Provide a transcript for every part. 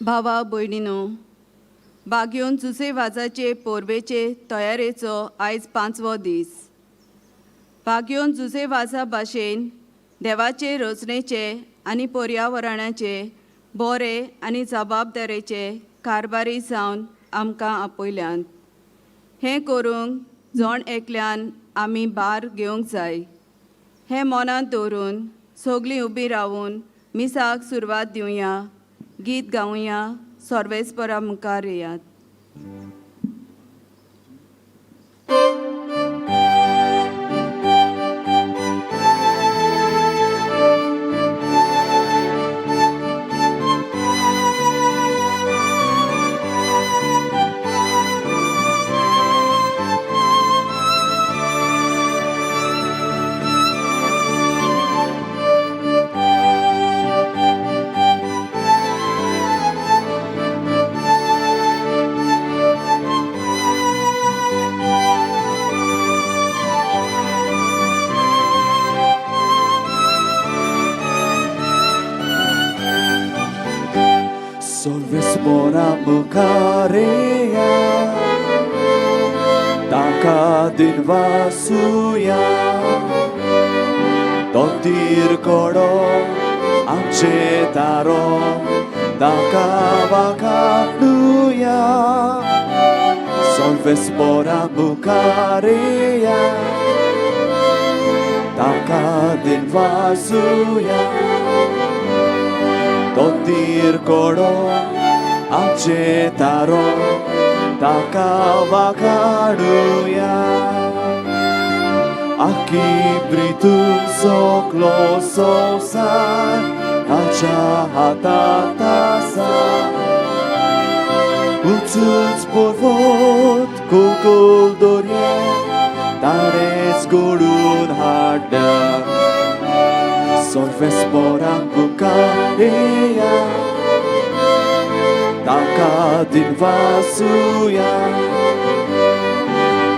भावा भयणीनो, बागयोन जुसे वाजाचे पोरवेचे तयारेचो आयज 5वो दीस. बागयोन जुसे वाजा भाशेन देवाचे रचनेचे आनी पर्यावरणाचे बरे आनी जबाबदारेचे कारभारी जावन आमकां आपयल्यात. हें करूंक जण एकल्यान आमी भार घेवंक जाय. हें मनांत दवरून सगळीं उबीं रावून मिसाक सुरवात दिवया, गीत गावया, सर्वेस्परा मुखार येयात. Sorvespora mukareya Taka din vasuya Tontir kodo amche taro Taka vakaduya Sorvespora mukareya Taka din vasuya Tontir kodo amche taro taka vakaduya Aki britum soklo sosar Kacha hatatasa Ututs porvot kukul dorye Tares gurun harda Sorvespora bukareya Taka din vasuya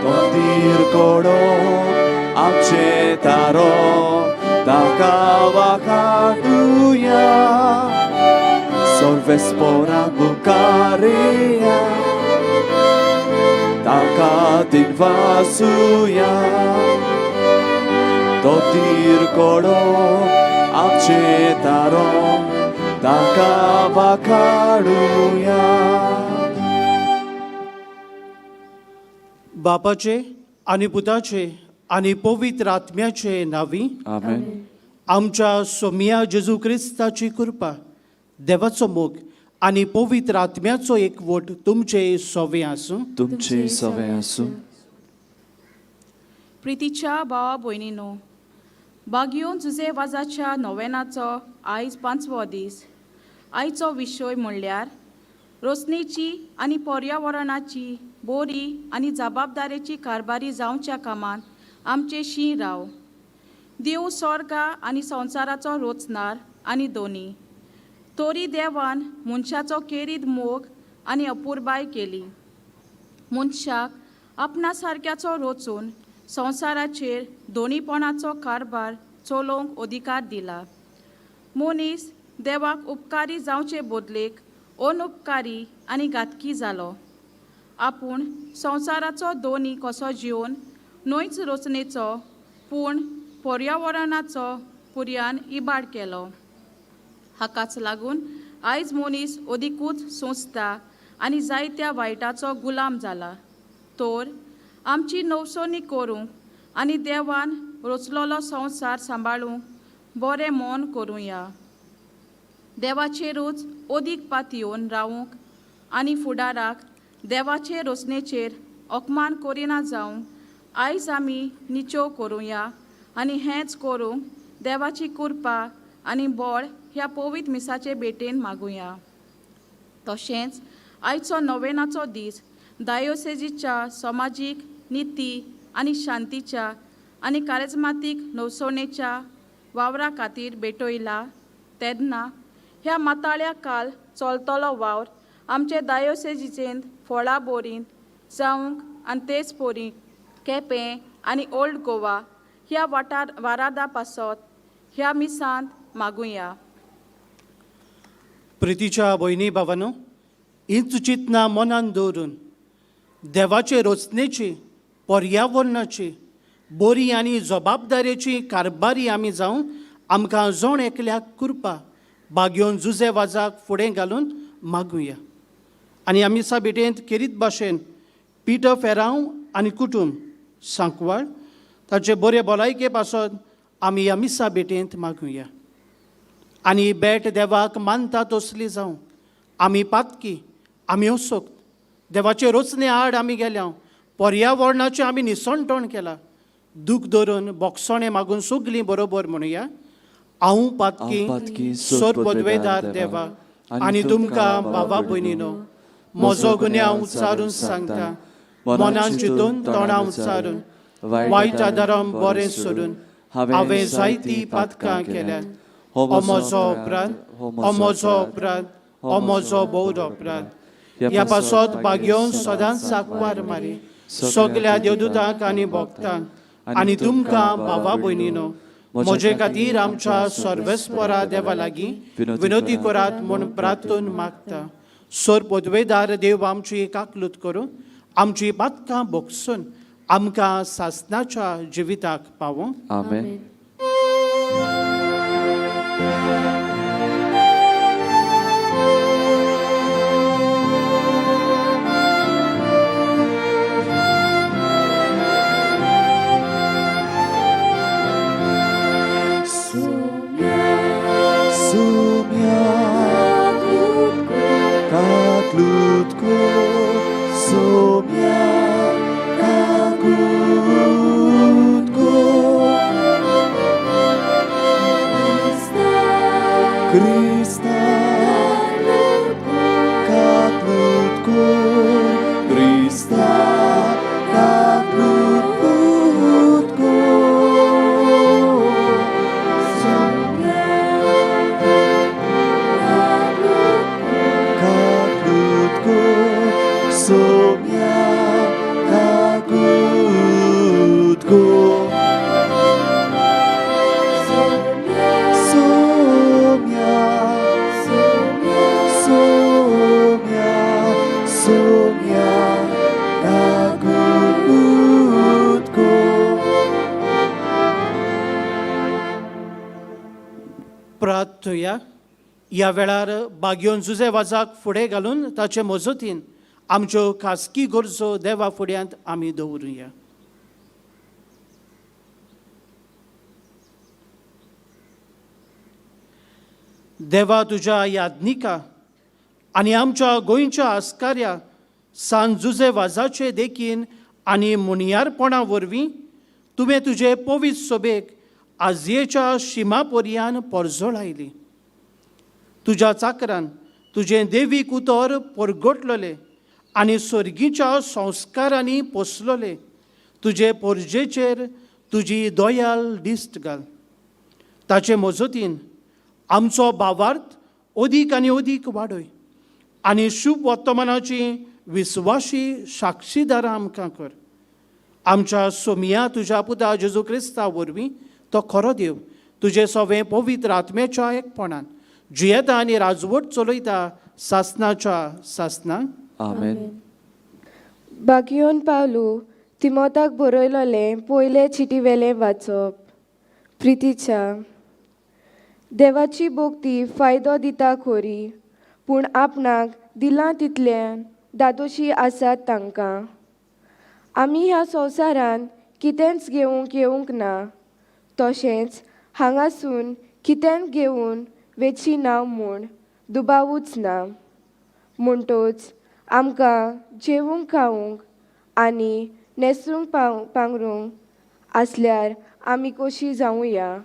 Tontir kodo amche taro Taka vakaduya Sorvespora bukareya Taka din vasuya Tontir kodo amche taro Taka vakaduya बापाचे आणि पुताचे आणि पवित्र आत्म्याचे नावी Amen. आमच्या सोमिया जेजू क्रिस्ताची कृपा देवाचो मोग आणि पवित्र आत्म्याचो एकवट तुमचे सोवे आसूं. तुमचे सवे आसूं. प्रितीच्या भावा भयणीनो, बागयोन जुजे वाजाच्या नोवेनाचो आयज 5वो दीस. आयचो विशय म्हणल्यार रोसणेची आनी पर्यावरणाची बोरी आनी जबाबदारेची कारभारी जावच्या कामान आमचे शीं राव. देव स्वर्गा आनी संवसाराचो रोचणार आनी दोनी. तोरी देवान मनशाचो केरीत मोग आनी अपुरबाय केली. मनशाक आपणा सारक्याचो रोचून संवसाराचेर दोनीपणाचो कारभार चलोवंक अधिकार दिला. मनीस देवाक उपकारी जावचे बदलेक अनउपकारी आनी घातकी जालो. आपूण संवसाराचो दोनी कसो जिवन न्हयच रचनेचो पूण पर्यावरणाचो पुर्यान इबाड केलो. हाकाच लागून आयज मनीस अदिकूच सोंसता आनी जायत्या वायटाचो गुलाम जाला. तर आमची नवसोनी करूंक आनी देवान रचलोलो संवसार सांबाळूंक बरें मोन करुया. देवाचेरूच अदीक पातयेवन रावूंक आनी फुडाराक देवाचे रचनेचेर अपमान करिना जावंक आयज आमी निचोव करुया आनी हेंच करूंक देवाची कृपा आनी बळ ह्या पवित्र मिसाचे भेटेन मागुया. तशेंच आयचो नोवेनाचो दीस डायोसेजीच्या समाजीक निती आनी शांतीच्या आनी कारिज्मातीक नवसोणेच्या वावरा खातीर भेटयला. तेन्ना ह्या माताळ्या काल चलतलो वावर आमचे डायोसेजीचेंत फळां बोरींत जावंक आनी तेच पोरी केपें आनी ओल्ड गोवा ह्या वारादा पासत ह्या मिसांत मागुया. प्रितीच्या भयणी भावांनो, हीच चिंतना मनान दवरून देवाचे रचनेची, पर्यावरणाची बरी आनी जबाबदारेची कारभारी आमी जावं आमकां जण एकल्याक कृपा बागयोन जुजे वाजाक फुडें घालून मागुया. आनी आमी सा भेटेंत केरीत भाशेन पिटर फेरांव आनी कुटुंब सांकवाळ ताचे बरे भलायके पासत आमी ह्या मिसा भेटेंत मागुया. आनी बेट देवाक मानता तसली जावं आमी पातकी, आमी उसोक्त देवाचे रचने आड आमी गेल्या, पर्यावरणाचें आमी निसणटण केलां, दूख धरून बोगसणे मागून सगलीं बरोबर म्हणुया. हांव पातकी सोर पदवेदार देवा आनी तुमकां बाबा भयणीनो, म्हजो गुन्यांव उच्चारून सांगता, मनान चिंतून तोंडां उच्चारून वायट आदारां बरें सोडून हांवें जायतीं पातकां केल्यात. हो म्हजो अपराध, हो म्हजो अपराध, हो म्हजो बहुत अपराध. ह्या पासत भाग्योन सदांच साकवार मारी सगल्या देवदूतांक आनी भक्तांक आनी तुमकां बाबा भयणीनो, म्हजे खातीर आमच्या सर्वेस्परा देवा लागीं विनोदी करात म्हूण प्रार्थून मागता. सोर पदवेदार देव आमची काकलूत करून आमची पातकां भोगसून आमकां सासणाच्या जिविताक पावों. आमेन. Kaklutko, somia, kaklutko, Krista, kaklutko, Krista, kaklutko, somia, kaklutko, somia, somia, kaklutko. प्रार्थया. ह्या वेळार बागयोन जुजे वाजाक फुडें घालून ताचे मजतीन आमच्यो खासगी गरजो देवा फुड्यांत आमी दवरुया. देवा तुज्या याज्ञिका आनी आमच्या गोंयच्या आस्कार्या सान जुजे वाजाचे देखीन आनी मुनियारपणा वरवीं तुवें तुजे पवित्र सोबेक आजयेच्या शिमा पर्यान परजळ आयली. तुज्या चाकरान तुजें देवीक उतर परगटलोले आनी सर्गीच्या संस्कारांनी पोसलोले. तुजे पोरजेचेर तुजी दोयाल दिश्ट घाल. ताचे मजतीन आमचो भावार्थ अदीक आनी अदीक वाडय आनी शुभ वर्तमानाची विस्वाशी साक्षीदारां आमकां कर. आमच्या सोमिया तुज्या पुता जेजू क्रिस्ता वरवीं तो खरो देव तुजे सवें पवित्र आत्म्याच्या एकपणान जियेता आनी राजवट चलयता सासणाच्या सासणाक. आमेन. बागयोन पावलू तिमोथाक बरयलोलें पयले चिटीवेलें वाचप. प्रितीच्या देवाची भोक्ती फायदो दिता खोरी, पूण आपणाक दिलां तितल्यान दादोशी आसात तांकां. आमी ह्या संवसारांत कितेंच घेवंक येवंक ना, तशेंच हांगासून कितें घेवन वेची ना म्हूण दुबावूच ना. म्हणटोच आमकां जेवूंक खावंक आनी न्हेसूंक पांगरूंक आसल्यार आमी कशीं जावुया.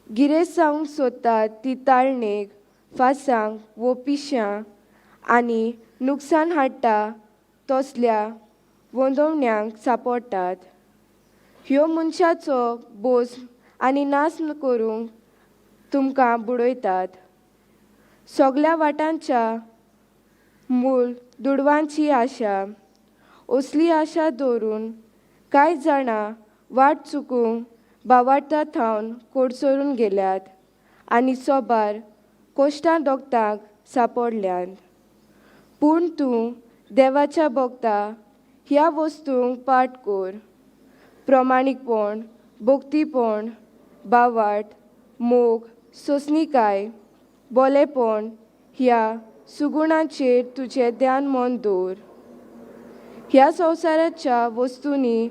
गिरेस्त जावंक सोदतात ती ताळणेक, फासांक वो पिश्यां आनी नुकसाण हाडटा तसल्या वोंदवण्यांक सांपडटात. ह्यो मनशाचो बोस आनी नास करूंक तुमकां बुडयतात. सगल्या वाटांच्या मूल दुडवांची आशा, असली आशा दवरून कांय जाणां वाट चुकूंक बावार्ता थावन कोडसरून गेल्यात आनी सोबार कोश्टां दोगताक सांपडल्यात. पूण तूं देवाच्या भक्ता ह्या वस्तूंक पाठ कर. प्रमाणीकपण, भक्तीपण, बावाट, मोग, सोंसणीकाय, बोलेपण ह्या सुगुणांचेर तुजें ध्यान मन दवर. ह्या संवसाराच्या वस्तूंनी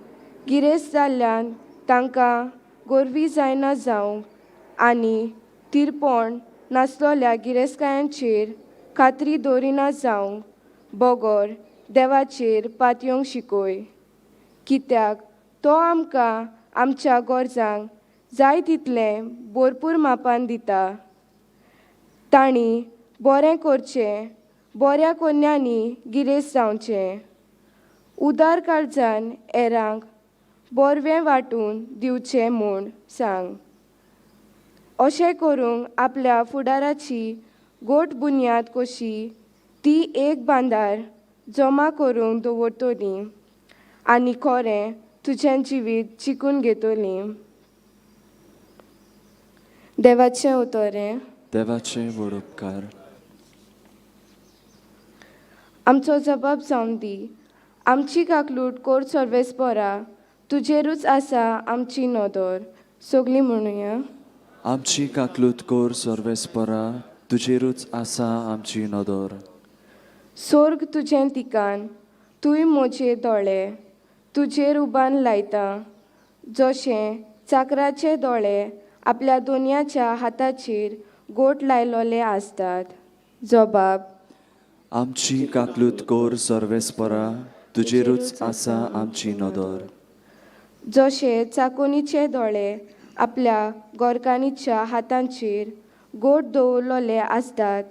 गिरेस्त जाल्ल्यान तांकां गोरवी जायना जावंक आनी तिरपण नासलोल्या गिरेस्तकायांचेर खात्री दवरिना जावंक बोगोर देवाचेर पातयोंक शिकय. कित्याक तो आमकां आमच्या गरजांक जाय तितलें भरपूर मापान दिता. तांणी बरें करचें, बऱ्या कोन्यांनी गिरेस्त जावचें, उदार काळजान हेरांक बरवें वांटून दिवचें म्हूण सांग. अशें करूंक आपल्या फुडाराची गोट बुन्याद कशी ती एक बांदार जमा करूंक दवरतली आनी खरें तुजें जिवीत जिखून घेतली. देवाचें उतोरें. देवाचे व्हड उपकार. आमचो जबाब जावन दी. आमची काकलूट कोर सर्वेस्परा तुजेरूच आसा आमची नदर. सगळीं म्हणुया. आमची काकलूत कोर सर्वेस्परा तुजेरूच आसा आमची नदर. स्वर्ग तुजें तिकान, तुय म्हजे दोळे तुजेर उबान लायता. जशें चाकराचे दोळे आपल्या दोनयाच्या हाताचेर गोट लायलोले आसतात. जबाब. आमची काकलूत कोर सर्वेस्परा तुजेरूच आसा आमची नदर. जशे चाकोनीचे दोळे आपल्या गोरकानीच्या हातांचेर गोट दवरलोले आसतात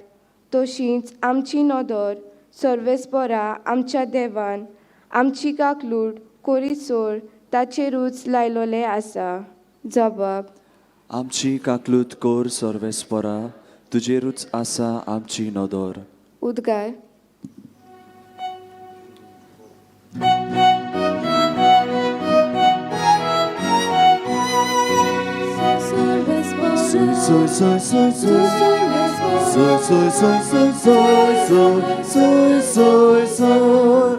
तशींच आमची नदर सर्वेस्परा आमच्या देवान आमची काकलूट कोरीसोर ताचेरूच लायलोले आसा. जबाब. आमची काकलूत कोर सर्वेस्परा तुजेरूच आसा आमची नदर. उद्गार. Soy, soy, soy, soy, soy. Soy, soy, soy, soy, soy, soy, soy, soy, soy.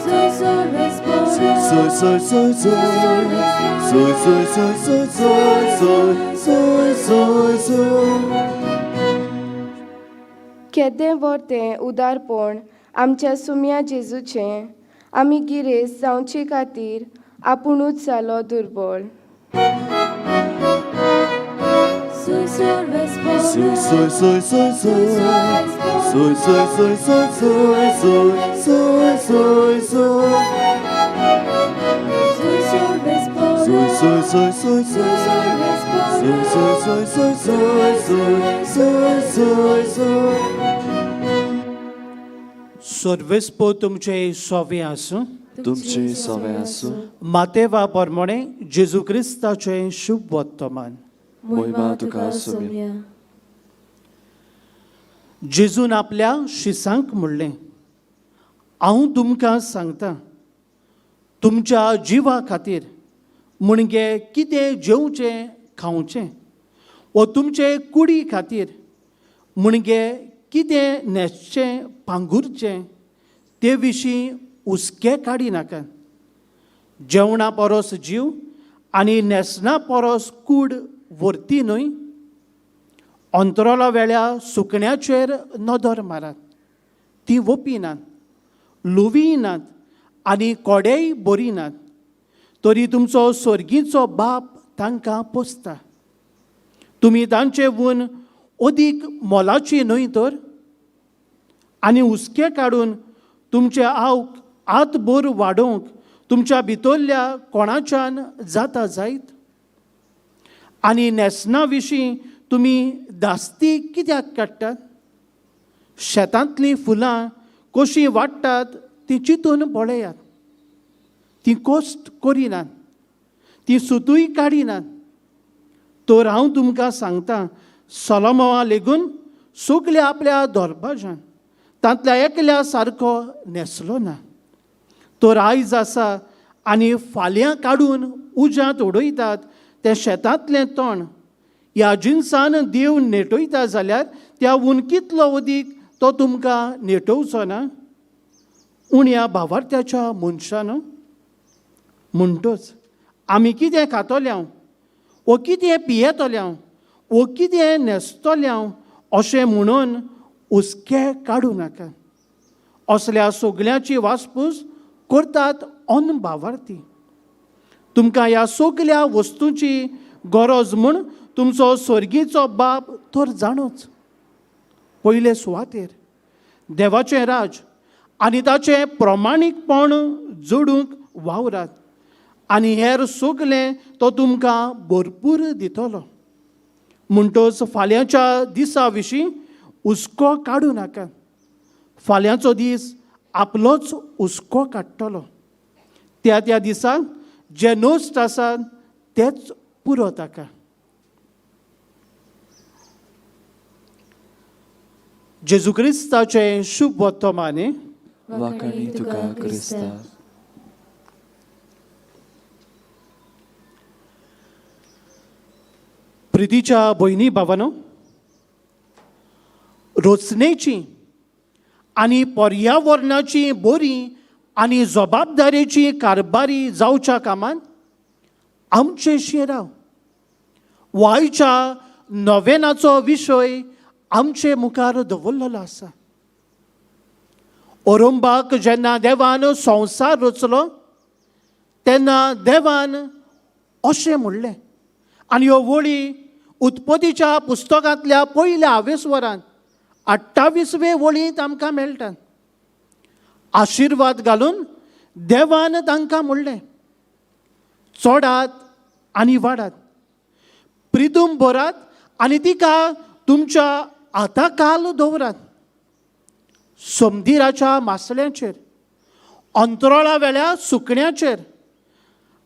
Soy, soy, soy, soy, soy. Soy, soy, soy, soy, soy, soy, soy, soy, soy. केदें वर्तें उदारपण आमच्या सुम्या जेजूचें आमी गिरेस्त जावचे खातीर आपुणूच जालो दुर्बळ. Soy, soy, soy, soy, soy. Soy, soy, soy, soy, soy, soy, soy, soy, soy. Soy, soy, soy, soy, soy. Soy, soy, soy, soy, soy, soy, soy, soy. सर्वेस्पो तुमचे सोवे आसूं. तुमचे सवे आसूं. मातेवा प्रमाणे जेजू क्रिस्ताचे शुभ वर्तमान. मोहिमा तुका सोम्या. जेजून आपल्या शिसांक म्हणलें, हांव तुमकां सांगता, तुमच्या जिवा खातीर मुणगे कितें जेवचें खावचें वा तुमचे कुडी खातीर मुणगे कितें न्हेसचें पांगुरचें ते विशीं हुस्के काडी नाकात. जेवणा परस जीव आनी न्हेसना परस कूड व्हरती न्हय. अंतरोला वेळ्या सुकण्याचेर नदर मारात. ती वपिनात, लुवीनात आनी कोडेय बरिनात, तरी तुमचो स्वर्गीचो बाप तांकां पोसता. तुमी तांचे वून अदीक मोलाची न्हय तर. आनी हुस्के काडून तुमचे आवक आतभर वाडोवंक तुमच्या भितरल्या कोणाच्यान जाता जायत. आनी न्हेसना विशीं तुमी दास्ती कित्याक काडटात? शेतांतलीं फुलां कशीं वाडटात ती चिंतून पळयात. ती कोस्ट करिनात, ती सुतूय काडिनात. तर हांव तुमकां सांगतां, सोलोमोना लेगून सगल्या आपल्या दरबाजान तांतल्या एकल्या सारको न्हेसलो ना. तर आयज आसा आनी फाल्यां काडून उज्यांत उडयतात तें शेतांतलें तण ह्या जिन्सान देव नेटयता जाल्यार त्या उंकीतलो उदीक तो तुमकां नेटोवचो ना? उण्या भावार्थ्याच्या मनशान म्हणटोच आमी कितें खातोल्याव वो कितें पियेतोल्याव वो कितें न्हेसतोल्याव अशें म्हणून उस्के काडूं नाका. असल्या सगळ्याची वासपूस करतात अन्न भावार्थी. तुमकां ह्या सगळ्या वस्तूंची गरज म्हूण तुमचो स्वर्गीचो बाप तर जाणोच. पयले सुवातेर देवाचें राज आनी ताचें प्रमाणीकपण जोडूंक वावरात आनी हेर सगळें तो तुमकां भरपूर दितलो. म्हणटच फाल्यांच्या दिसा विशीं हुस्को काडूं नाका. फाल्यांचो दीस आपलोच हुस्को काडटलो. त्या त्या दिसाक जे नोस्त आसात तेच पुरो ताका. जेजू क्रिस्ताचें शुभ वर्तमाने वाखाणी तुका क्रिस्ता. प्रितीच्या भयणी भावांनो, रोचणेची आनी पर्यावरणाची बरी आनी जबाबदारेची कारबारी जावच्या कामान आमचे शिराव वायच्या नोवेनाचो विशय आमचे मुखार दवरलेलो आसा. ओरोंबाक जेन्ना देवान संवसार रचलो तेन्ना देवान अशें म्हणलें आनी ह्यो वळी उत्पत्तीच्या पुस्तकांतल्या पयल्या 28 वरांत 28वे वळींत आमकां मेळटात. आशिर्वाद घालून देवान तांकां म्हणलें, चोडात आनी वाडात, प्रिदूम भरात आनी तिका तुमच्या हाताखाल दवरात. समुद्राच्या मासळ्यांचेर, अंतराळा वेल्या सुकण्याचेर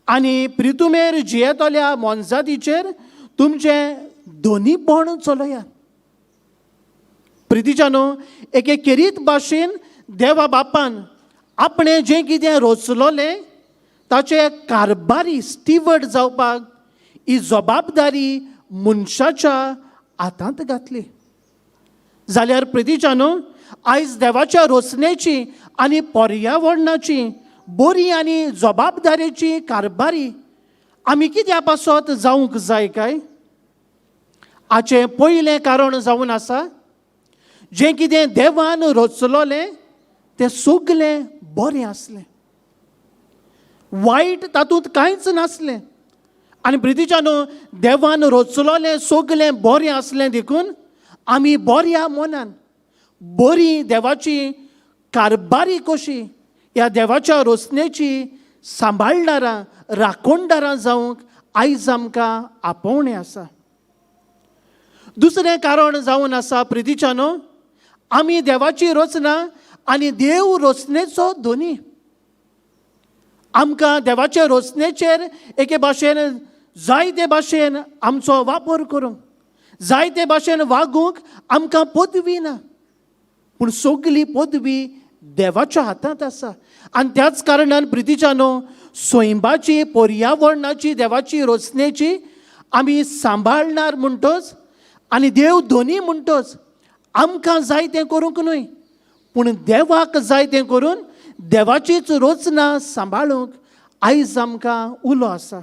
आनी प्रितुमेर जियेतल्या मोनजातीचेर तुमचें दोनीपण चलयात. प्रितीच्यानो, एके केरीत भाशेन देवा बापान आपणें जें कितें रचलोलें ताचे कारबारी स्टिवर्ड जावपाक ही जबाबदारी मनशाच्या हातांत घातली. जाल्यार प्रितीच्यानो, आयज देवाच्या रचनेची आनी पर्यावरणाची बरी आनी जबाबदारेची कारबारी आमी कित्या पासत जावंक जाय काय? हाचें पयलें कारण जावन आसा, जें कितें देवान रचलोलें तें सगळें बरें आसलें. वायट तातूंत कांयच नासलें. आनी प्रितीच्यानो, देवान रचलोलें सगळें बरें आसलें देखून आमी बऱ्या मनान बरी देवाची कारबारी कशी ह्या देवाच्या रचनेची सांबाळणारां राखणदारां जावंक आयज आमकां आपोवणें आसा. दुसरें कारण जावन आसा प्रितीच्यानो, आमी देवाची रचना आनी देव रचनेचो दोनी. आमकां देवाचे रचनेचेर एके भाशेन जायते भाशेन आमचो वापर करूंक, जायते भाशेन वागूंक आमकां पदवी ना. पूण सगळी पदवी देवाच्या हातांत आसा. आनी त्याच कारणान प्रितीच्यानो, स्वयंबाची पर्यावरणाची देवाची रचनेची आमी सांबाळणार म्हणटोच आनी देव दोनी म्हणटोच आमकां जाय तें करूंक न्हय, पूण देवाक जाय तें करून देवाचीच रचना सांबाळूंक आयज आमकां उलो आसा.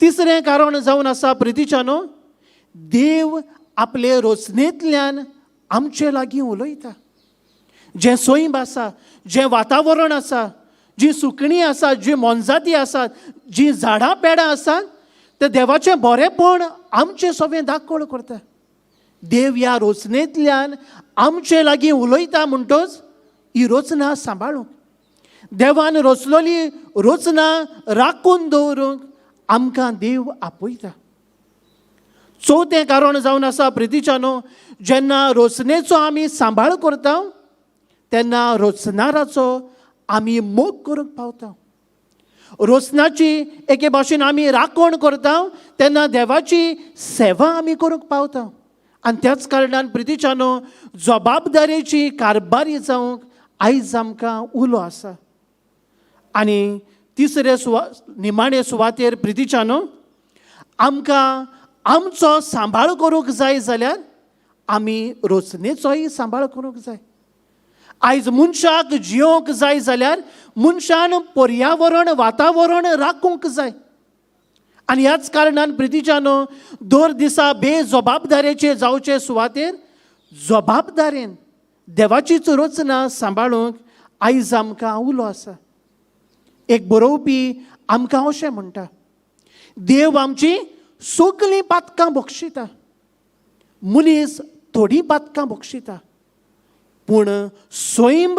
तिसरें कारण जावन आसा प्रितीच्यानो, देव आपले रचनेंतल्यान आमचे लागीं उलयता. जें सैम आसा, जें वातावरण आसा, जी सुकणीं आसात, जी मोनजाती आसात, जी झाडां पेडां आसात, तें देवाचें बरेंपण आमचें सगळें दाखोळ करता. देव ह्या रचनेंतल्यान आमचे लागीं उलयता म्हणटच ही रचना सांबाळूंक, देवान रचलेली रचना राखून दवरूंक आमकां देव आपयता. चवथें कारण जावन आसा प्रितीच्यानो, जेन्ना रचनेचो आमी सांबाळ करता तेन्ना रचणाराचो आमी मोग करूंक पावता. रचनाची एके भाशेन आमी राखण करता तेन्ना देवाची सेवा आमी करूंक पावता. आनी त्याच कारणान प्रितीच्यानो, जबाबदारेची कारबारी जावंक आयज आमकां उलो आसा. आनी तिसरे निमाणे सुवातेर प्रितीच्यानो, आमकां आमचो सांबाळ करूंक जाय जाल्यार आमी रोचणेचोय सांबाळ करूंक जाय. आयज मनशाक जियोंक जाय जाल्यार मनशान पर्यावरण वातावरण राखूंक जाय. आनी ह्याच कारणान प्रितीच्यानो दर दिसा बेजबाबदारेचे जावचे सुवातेर जबाबदारेन देवाचीच रचना सांबाळूंक आयज आमकां उलो आसा. एक बरोवपी आमकां अशें म्हणटा, देव आमची सगळीं पातकां बक्षिता, मनीस थोडीं पातकां बक्षिता, पूण स्वयं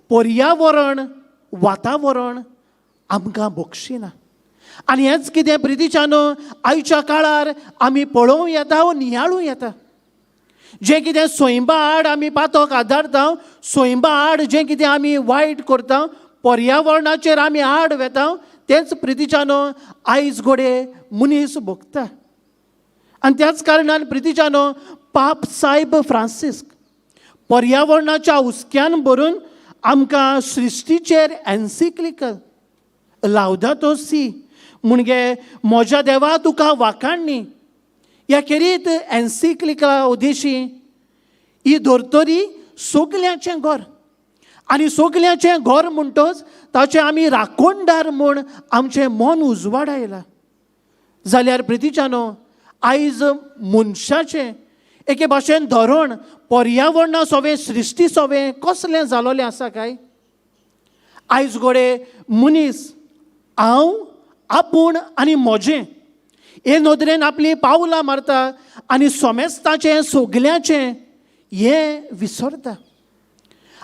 पर्यावरण वातावरण आमकां बक्षिना. आनी हेंच कितें प्रितीच्यानो आयच्या काळार आमी पळोवं येता वा नियाळूं येता. जें कितें स्वयंबा आड आमी पातक आदारता, स्वयंबा आड जें कितें आमी वायट करता, पर्यावरणाचेर आमी आड वेता, तेंच प्रितीच्यानो आयज घोडे मनीस भोगता. आनी त्याच कारणान प्रितीच्यानो पाप सायब फ्रांसिस्क पर्यावरणाच्या हुस्क्यान भरून आमकां सृश्टीचेर एन्सिक्लिकल लावदातो सी म्हणजे म्हज्या देवा तुका वाखाणणी ह्या खेरीत एन्सिक्लिका उद्देशी ही धर्तरी सगल्यांचें घर. आनी सगल्यांचें घर म्हणटच ताचें आमी राखणदार म्हूण आमचें मन उजवाड आयलां. जाल्यार प्रितीच्यानो आयज मनशाचें एके भाशेन धोरण पर्यावरणा सोवें सृश्टी सोवें कसलें जालोलें आसा काय? आयज घोडे मनीस हांव आपूण आनी म्हजें हे नदरेन आपलीं पावलां मारता आनी सोमेस्ताचें सगल्यांचें हें विसरता.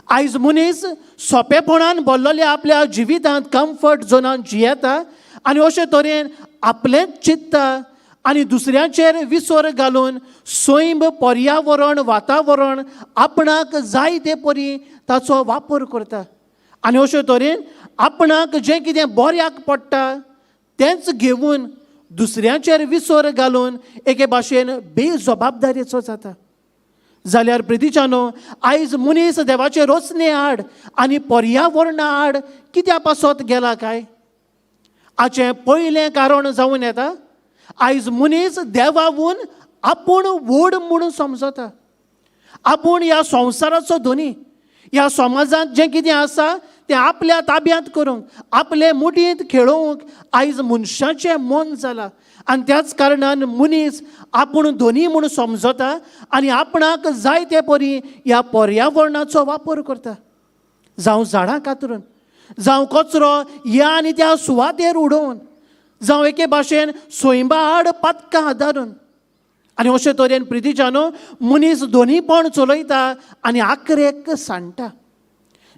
आयज मनीस सोंपेपणान भरलेल्या आपल्या जिवितांत कम्फर्ट झोनांत जियेता आनी अशे तरेन आपलेंच चिंतता आनी दुसऱ्यांचेर विसर घालून स्वयं पर्यावरण वातावरण आपणाक जाय ते परी ताचो वापर करता. आनी अशे तरेन आपणाक जें कितें बऱ्याक पडटा तेंच घेवन दुसऱ्यांचेर विसर घालून एके भाशेन बेजबाबदारेचो जाता. जाल्यार प्रितीच्यानो आयज मनीस देवाचे रचने आड आनी पर्यावरणा आड कित्या पासत गेला काय? हाचें पयलें कारण जावन येता आयज मनीस देवावून आपूण व्हड म्हणून समजता. आपूण ह्या संवसाराचो धनी, ह्या समाजांत जें कितें आसा तें आपल्या ताब्यांत करूंक आपले मुठींत खेळोवंक आयज मनशाचें मन जालां. आनी त्याच कारणान मनीस आपूण धनी म्हूण समजता आनी आपणाक जाय ते परी ह्या पर्यावरणाचो वापर करता. जावं झाडां कातरून, जावं कचरो ह्या आनी त्या सुवातेर उडोवन, जावं एके भाशेन स्वयंबा आड पातकां आदारून. आनी अशे तरेन प्रितीच्यानो मनीस दोनीपण चलयता आनी आखरेक सांडटा.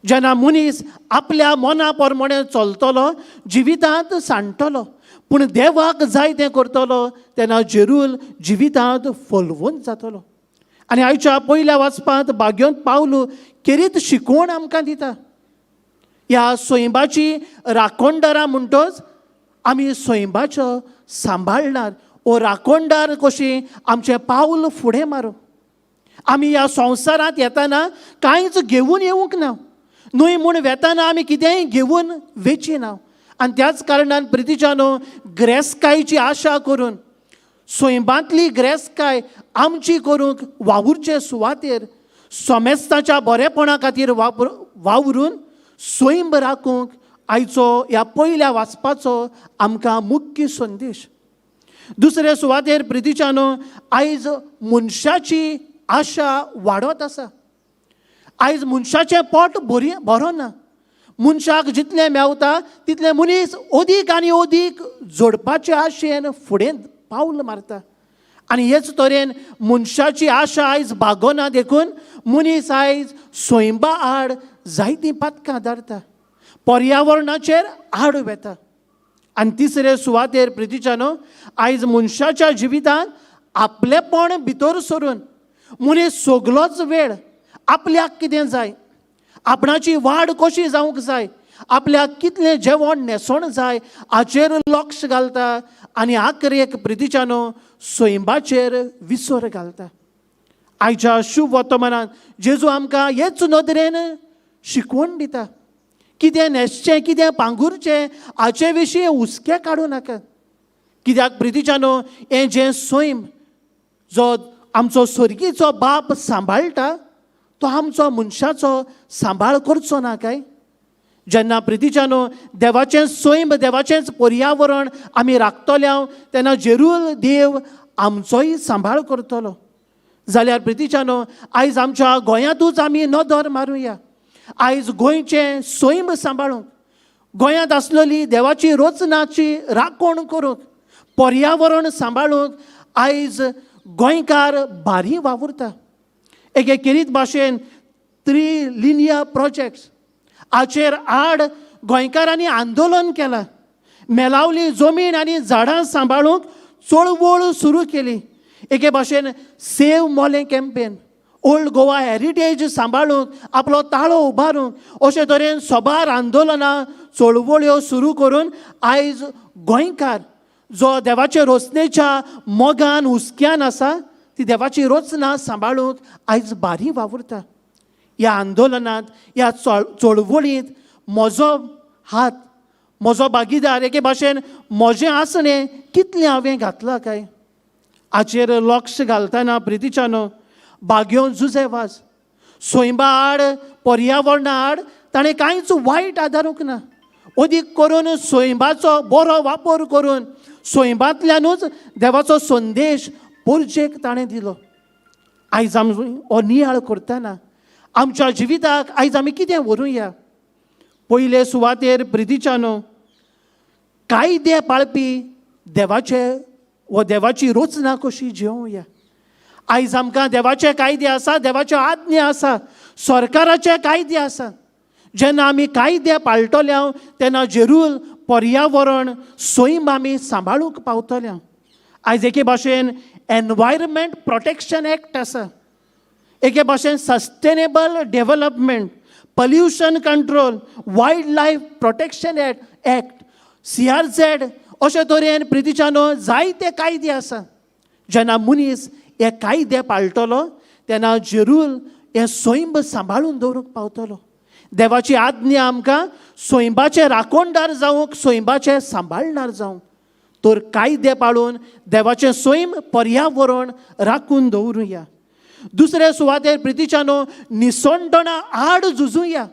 जेन्ना मनीस आपल्या मना प्रमाणे चलतलो जिवितांत सांडटलो, पूण देवाक जाय तें करतलो तेन्ना जरूर जिवितांत फलवंत जातलो. आनी आयच्या पयल्या वाचपांत भाग्योंत पावलू खेरीत शिकवण आमकां दिता. ह्या स्वयंबाची राखणदारां म्हणटच आमी स्वयंबाचो सांबाळणार ओ राखणदार कशी आमचें पावल फुडें मारूं. आमी ह्या संवसारांत येताना कांयच घेवन येवंक ना, न्हय म्हूण वेताना आमी कितेंय घेवन वेचिना. आनी त्याच कारणान प्रितीच्यानो ग्रेस्कायची आशा करून स्वयंबांतली ग्रेस्काय आमची करूंक वावुरचे सुवातेर सोमेस्ताच्या बरेपणा खातीर वावरून स्वयं राखूंक आयचो ह्या पयल्या वाचपाचो आमकां मुख्य संदेश. दुसरे सुवातेर प्रितीच्यानो आयज मनशाची आशा वाडत आसा. आयज मनशाचें पोट भरो ना. मनशाक जितलें मेवता तितलें मनीस अदीक आनी अदीक जोडपाचे आशेन फुडें पावल मारता. आनी हेच तरेन मनशाची आशा आयज भागोना देखून मनीस आयज स्वयंबा आड जायतीं पातकां आदारता, पर्यावरणाचेर आड वेता. आनी तिसरे सुवातेर प्रितीच्यानो आयज मनशाच्या जिवितांत आपलेपण भितर सरून मनीस सगलोच वेळ आपल्याक कितें जाय, आपणाची वाड कशी जावंक जाय, आपल्याक कितलें जेवण न्हेसोण जाय हाचेर लक्ष घालता आनी आखरेक प्रितीच्यानो स्वयंबाचेर विसर घालता. आयच्या शुभ वर्तमानांत जेजू आमकां हेच नदरेन शिकवण दिता. कितें न्हेसचें कितें पांगुरचें हाचे विशीं हुस्कें काडूं नाका. कित्याक प्रितीच्यानो हें जें सैम जो आमचो स्वर्गीचो बाप सांबाळटा तो आमचो मनशाचो सांबाळ करचो ना काय. जेन्ना प्रितीच्यानो देवाचें सैम देवाचेंच पर्यावरण आमी राखतले तेन्ना जरूर देव आमचोय सांबाळ करतलो. जाल्यार प्रितीच्यानो आयज आमच्या गोंयांतूच आमी नदर मारुया. आयज गोंयचें सैम सांबाळूंक, गोंयांत आसलेली देवाची रचनाची राखण करूंक, पर्यावरण सांबाळूंक आयज गोंयकार भारी वावुरता. एके खेरीत भाशेन त्रिलिनिया प्रोजेक्ट्स हाचेर आड गोंयकारांनी आंदोलन केलां. मेलावली जमीन आनी झाडां सांबाळूंक चळवळ सुरू केली. एके भाशेन सेव मोलें कॅम्पेन, ओल्ड गोवा हेरिटेज सांबाळूंक आपलो ताळो उबारूंक अशे तरेन सोबार आंदोलनां चळवळ्यो सुरू करून आयज गोंयकार जो देवाचे रचनेच्या मोगान हुस्क्यान आसा ती देवाची रचना सांबाळूंक आयज भारी वावुरता. ह्या आंदोलनांत ह्या चळवळींत म्हजो हात, म्हजो भागीदार, एके भाशेन म्हजें आसणें कितलें हांवें घातलां काय हाचेर लक्ष घालतना प्रितीच्यानो भाग्यो जुझेवाज सैमा आड पर्यावरणा आड ताणें कांयच वायट आदारूंक ना. अदीक करून सैमाचो बरो वापर करून सैमांतल्यानूच देवाचो संदेश पोरचेक ताणें दिलो. आयज आमी हो नियाळ करतना आमच्या जिविताक आयज आमी कितें व्हरूया. पयले सुवातेर प्रितीच्यानो कायदे पाळपी देवाचे व देवाची रचना कशी जियोवया. आयज आमकां देवाचे कायदे आसा, देवाच्यो आज्ञा आसा, सरकाराचे कायदे आसा. जेन्ना आमी कायदे पाळटले तेन्ना जरूर पर्यावरण सैम आमी सांबाळूंक पावतले. आयज एके भाशेन एनवायरमेंट प्रोटेक्शन एक्ट आसा, एके भाशेन sustainable development, pollution control, wild life protection act, CRZ अशे तरेन प्रितीच्यानो जायते कायदे आसा. जेन्ना मनीस हे कायदे पाळटलो तेन्ना जरूर हे सैम सांबाळून दवरूंक पावतलो. देवाची आज्ञा आमकां सैमाचे राखणदार जावंक, सैमाचे सांबाळणार जावंक, तर कायदे पाळून देवाचें सैम पर्यावरण राखून दवरुया. दुसरे सुवातेर प्रितीच्यानो निसंटणा आड झुजुया.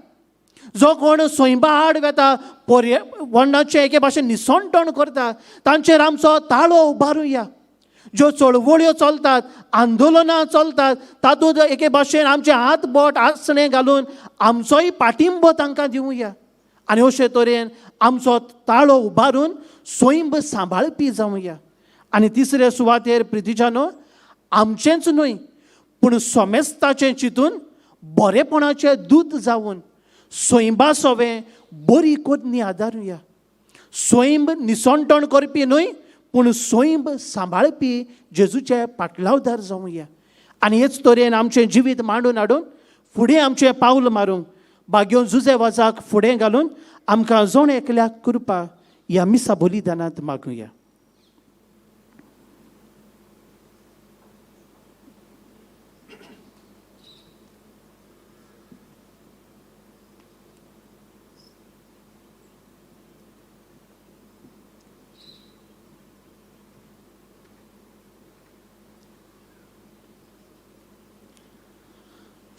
जो कोण सैमा आड वेता, पर्यावरणाचे एके भाशेन निसंटण करता तांचेर आमचो ताळो उबारुया. ज्यो चळवळ्यो चलतात, आंदोलनां चलतात, तातूंत एके भाशेन आमचे हात बोट आसणे घालून आमचोय पाठिंबो तांकां दिवया. आनी अशे तरेन आमचो ताळो उबारून सैम सांबाळपी जावया. आनी तिसरे सुवातेर प्रितीच्यानो आमचेंच न्हय पूण सोमेस्ताचें चिंतून बरेपणाचें दूत जावन सैमा सोवें बरी कोदनी आदारुया. सैम निसंटण करपी न्हय पूण सैम सांबाळपी जेजूचे पाटलावदार जावया. आनी हेच तरेन आमचें जिवीत मांडून हाडून फुडें आमचें पावल मारूंक भाग्यो जुझेवाजाक फुडें घालून आमकां जण एकल्याक कृपा ह्या मिसा बलिदानांत मागुया.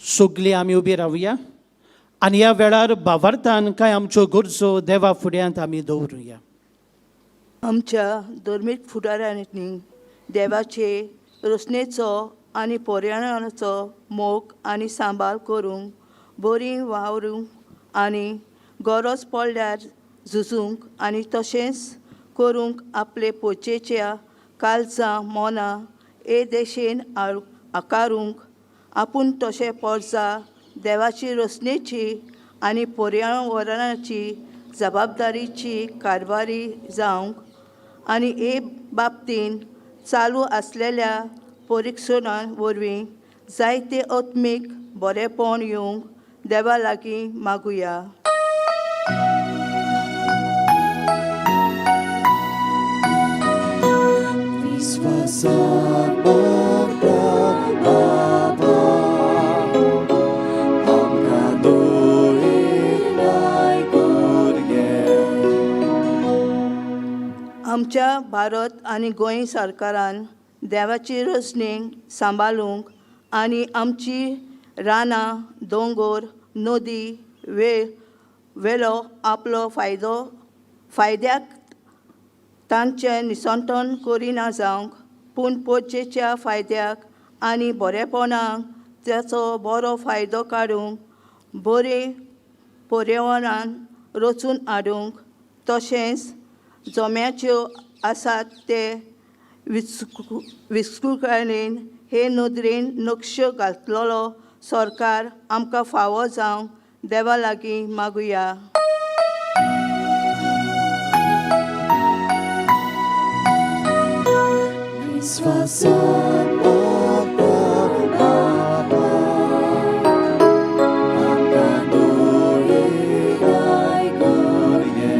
सगळीं आमी उबी रावया आनी ह्या वेळार भावार्थान कांय आमच्यो गरजो देवा फुड्यांत आमी दवरुया. आमच्या धर्मीक फुडाऱ्यांनी देवाचे रचनेचो आनी पर्यावरणाचो मोग आनी सांबाळ करूंक, बरी वावरूंक आनी गरज पडल्यार झुजूंक आनी तशेंच करूंक आपले पोचेच्या काळजां मनां हे देशेन आकारूंक आपूण तशें पर्जा देवाची रचनेची आनी पर्यावरणाची जबाबदारीची कारभारी जावंक आनी हे बाबतींत चालू आसलेल्या परिक्षणां वरवीं जायते आत्मीक बरेपण येवंक देवा लागीं मागुया. विश्वासाक बाबा आमकां दोळीनाय भुरगे. आमच्या भारत आनी गोंय सरकारान देवाची रोसणीक सांबाळूंक आनी आमची रानां दोंगर नदी वेलो आपलो फायद्याक तांचें निसंतोण करिना जावंक पूण पोरचेच्या फायद्याक आनी बरेपणाक त्याचो बरो फायदो काडूंक बरे पर्यावरणान रचून हाडूंक तशेंच जोम्याच्यो आसात ते विस्कुळकायेन हे नदरेन नक्षो घातलेलो सरकार आमकां फावो जावंक देवा लागीं मागुया. विश्वासान आमकां दोळेराय करगे.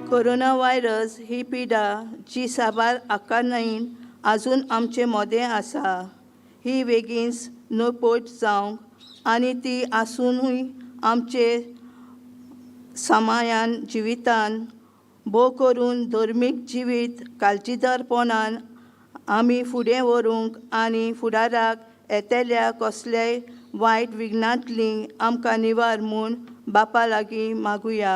कोरोना व्हायरस ही पिडा जी साबार आकारनायेन आजून आमचे मोदें आसा ही बेगीनच नपयट जावंक आनी ती आसुनूय आमचे समायान जिवितान भोव करून धर्मीक जिवीत काळजीदारपणान आमी फुडें व्हरूंक आनी फुडाराक येतेल्या कसल्याय वायट विघ्नांतली आमकां निवार म्हूण बापा लागीं मागुया.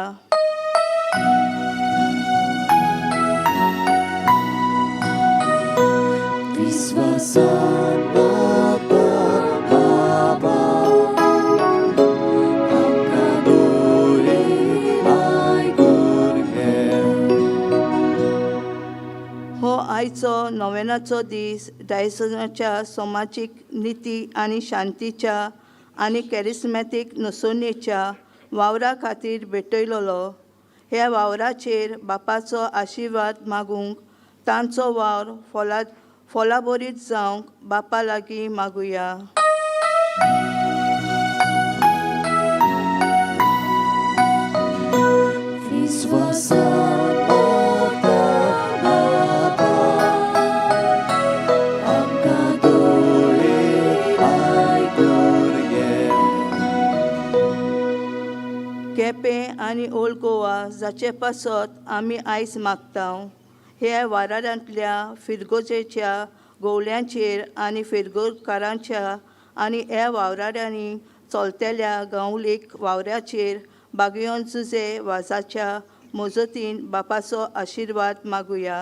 विश्वासान बाबा आमकां दोळेराय करगे. हो आयचो नोवेनाचो दीस डायसनाच्या समाजीक निती आनी शांतीच्या आनी कॅरिस्मॅटीक नसोणेच्या वावरा खातीर भेटयलोलो. ह्या वावराचेर बापाचो आशिर्वाद मागूंक तांचो वावर फलाबरीत जावंक बापा लागीं मागुया. विश्वासान बाबा आमकां दोळेराय करगे. केपें आनी ओल्ड गोवा जाचे पासत आमी आयज मागतांव ह्या वारांतल्या फिरगोजेच्या गोवल्यांचेर आनी फिरगोकारांच्या आनी ह्या वावराड्यांनी चलतेल्या गांवलीक वावऱ्याचेर बागयोन जुजे वाजाच्या मजतीन बापाचो आशिर्वाद मागुया.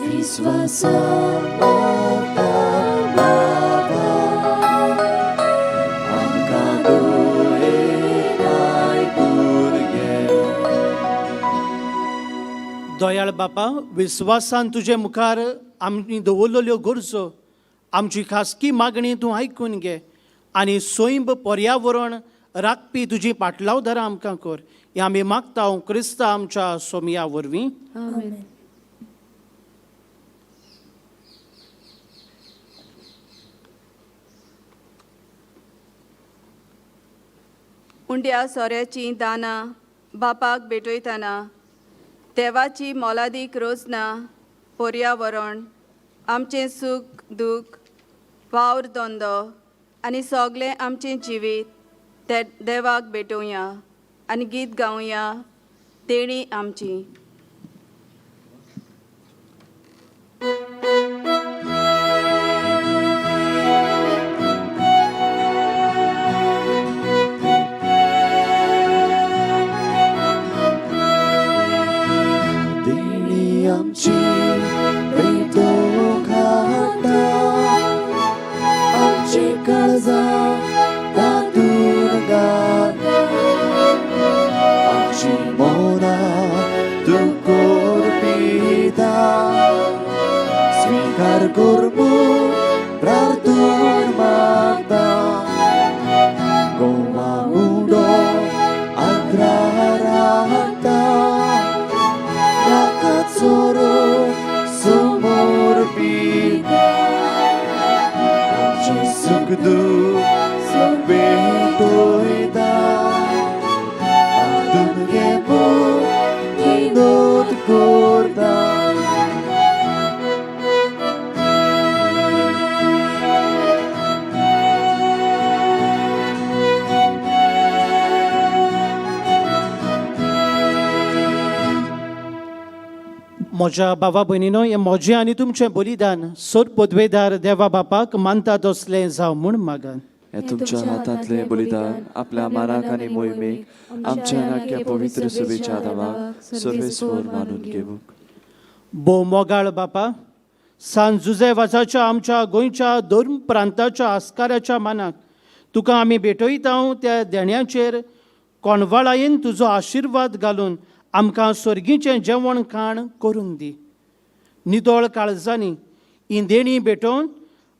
विश्वासान बाबा आमकां दोळेराय करगे. दयाळ बापा, विस्वासान तुजे मुखार आमी दवरलेल्यो गरजो आमची खासगी मागणी तूं आयकून घे आनी सोयंब पर्यावरण राखपी तुजी पाटलावदारां आमकां कर. हें आमी मागता क्रिस्ता आमच्या सोमया वरवीं. उंड्या सोऱ्याचीं दानां बापाक भेटयतना देवाची मोलादीक रोजनां पर्यावरण आमचें सूख दूख वावर धंदो आनी सगळें आमचें जिवीत ते देवाक भेटोवया आनी गीत गावया तेणी आमची. देणी आमची भेटोवंक खाता आमची काळजां तातूंत घाल. आमची मोनां तूं करपी दान स्विकार कर म्हूण प्रार्थून मागता. गोवा उडो आग्रार हाडटा नाका चोरो समोर पिता. आमचे सुख दूख भेटयता आदून घे म्हूण विनोद करता. म्हज्या भावा भयणीनो, हें म्हजें आनी तुमचें बलिदान सोर पदवेदार देवा बापाक मानता तसलें जावं म्हूण मागान. हे तुमच्या हातांतले बलिदान आपल्या मानाक आनी मोहिमेक आमच्या नाक्या पवित्र सभेच्या आदाराक सर्वेस्वर मानून घेवूंक. भोव मोगाळ बापा, सांत जुजेवासाच्या आमच्या गोंयच्या धर्म प्रांताच्या आस्काराच्या मानाक तुका आमी भेटयता त्या देण्याचेर कोणवाळायेन तुजो आशिर्वाद घालून आमकां सर्गीचें जेवण खाण करूंक दी. नितळ काळजांनी ही देणी भेटोवन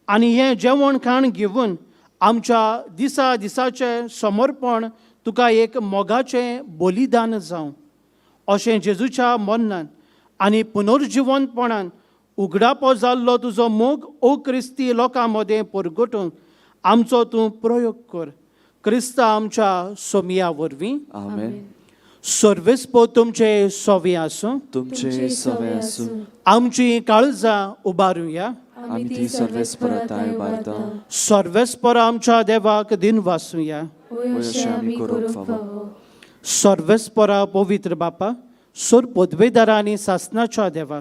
आनी हें जेवण खाण घेवन आमच्या दिसा दिसाचें समर्पण तुका एक मोगाचें बलिदान जावं अशें जेजूच्या मरणान आनी पुनर्जिवंतपणान उगडापो जाल्लो तुजो मोग ओ क्रिस्ती लोकां मदें परगटूंक आमचो तूं प्रयोग कर. क्रिस्ता आमच्या सोमिया वरवीं. आमेन. सर्वेस्पो तुमचे सोवे आसूं. तुमचे सवे आसूं. आमची काळजां उबारुया. आमी ती सर्वेस्परताय उबारता. सर्वेस्पर आमच्या देवाक दिन वासुया. अशें आमी करूंक फावो. सर्वेस्परा पवित्र बापा, सोर पदवेदारा आनी सासणाच्या देवा,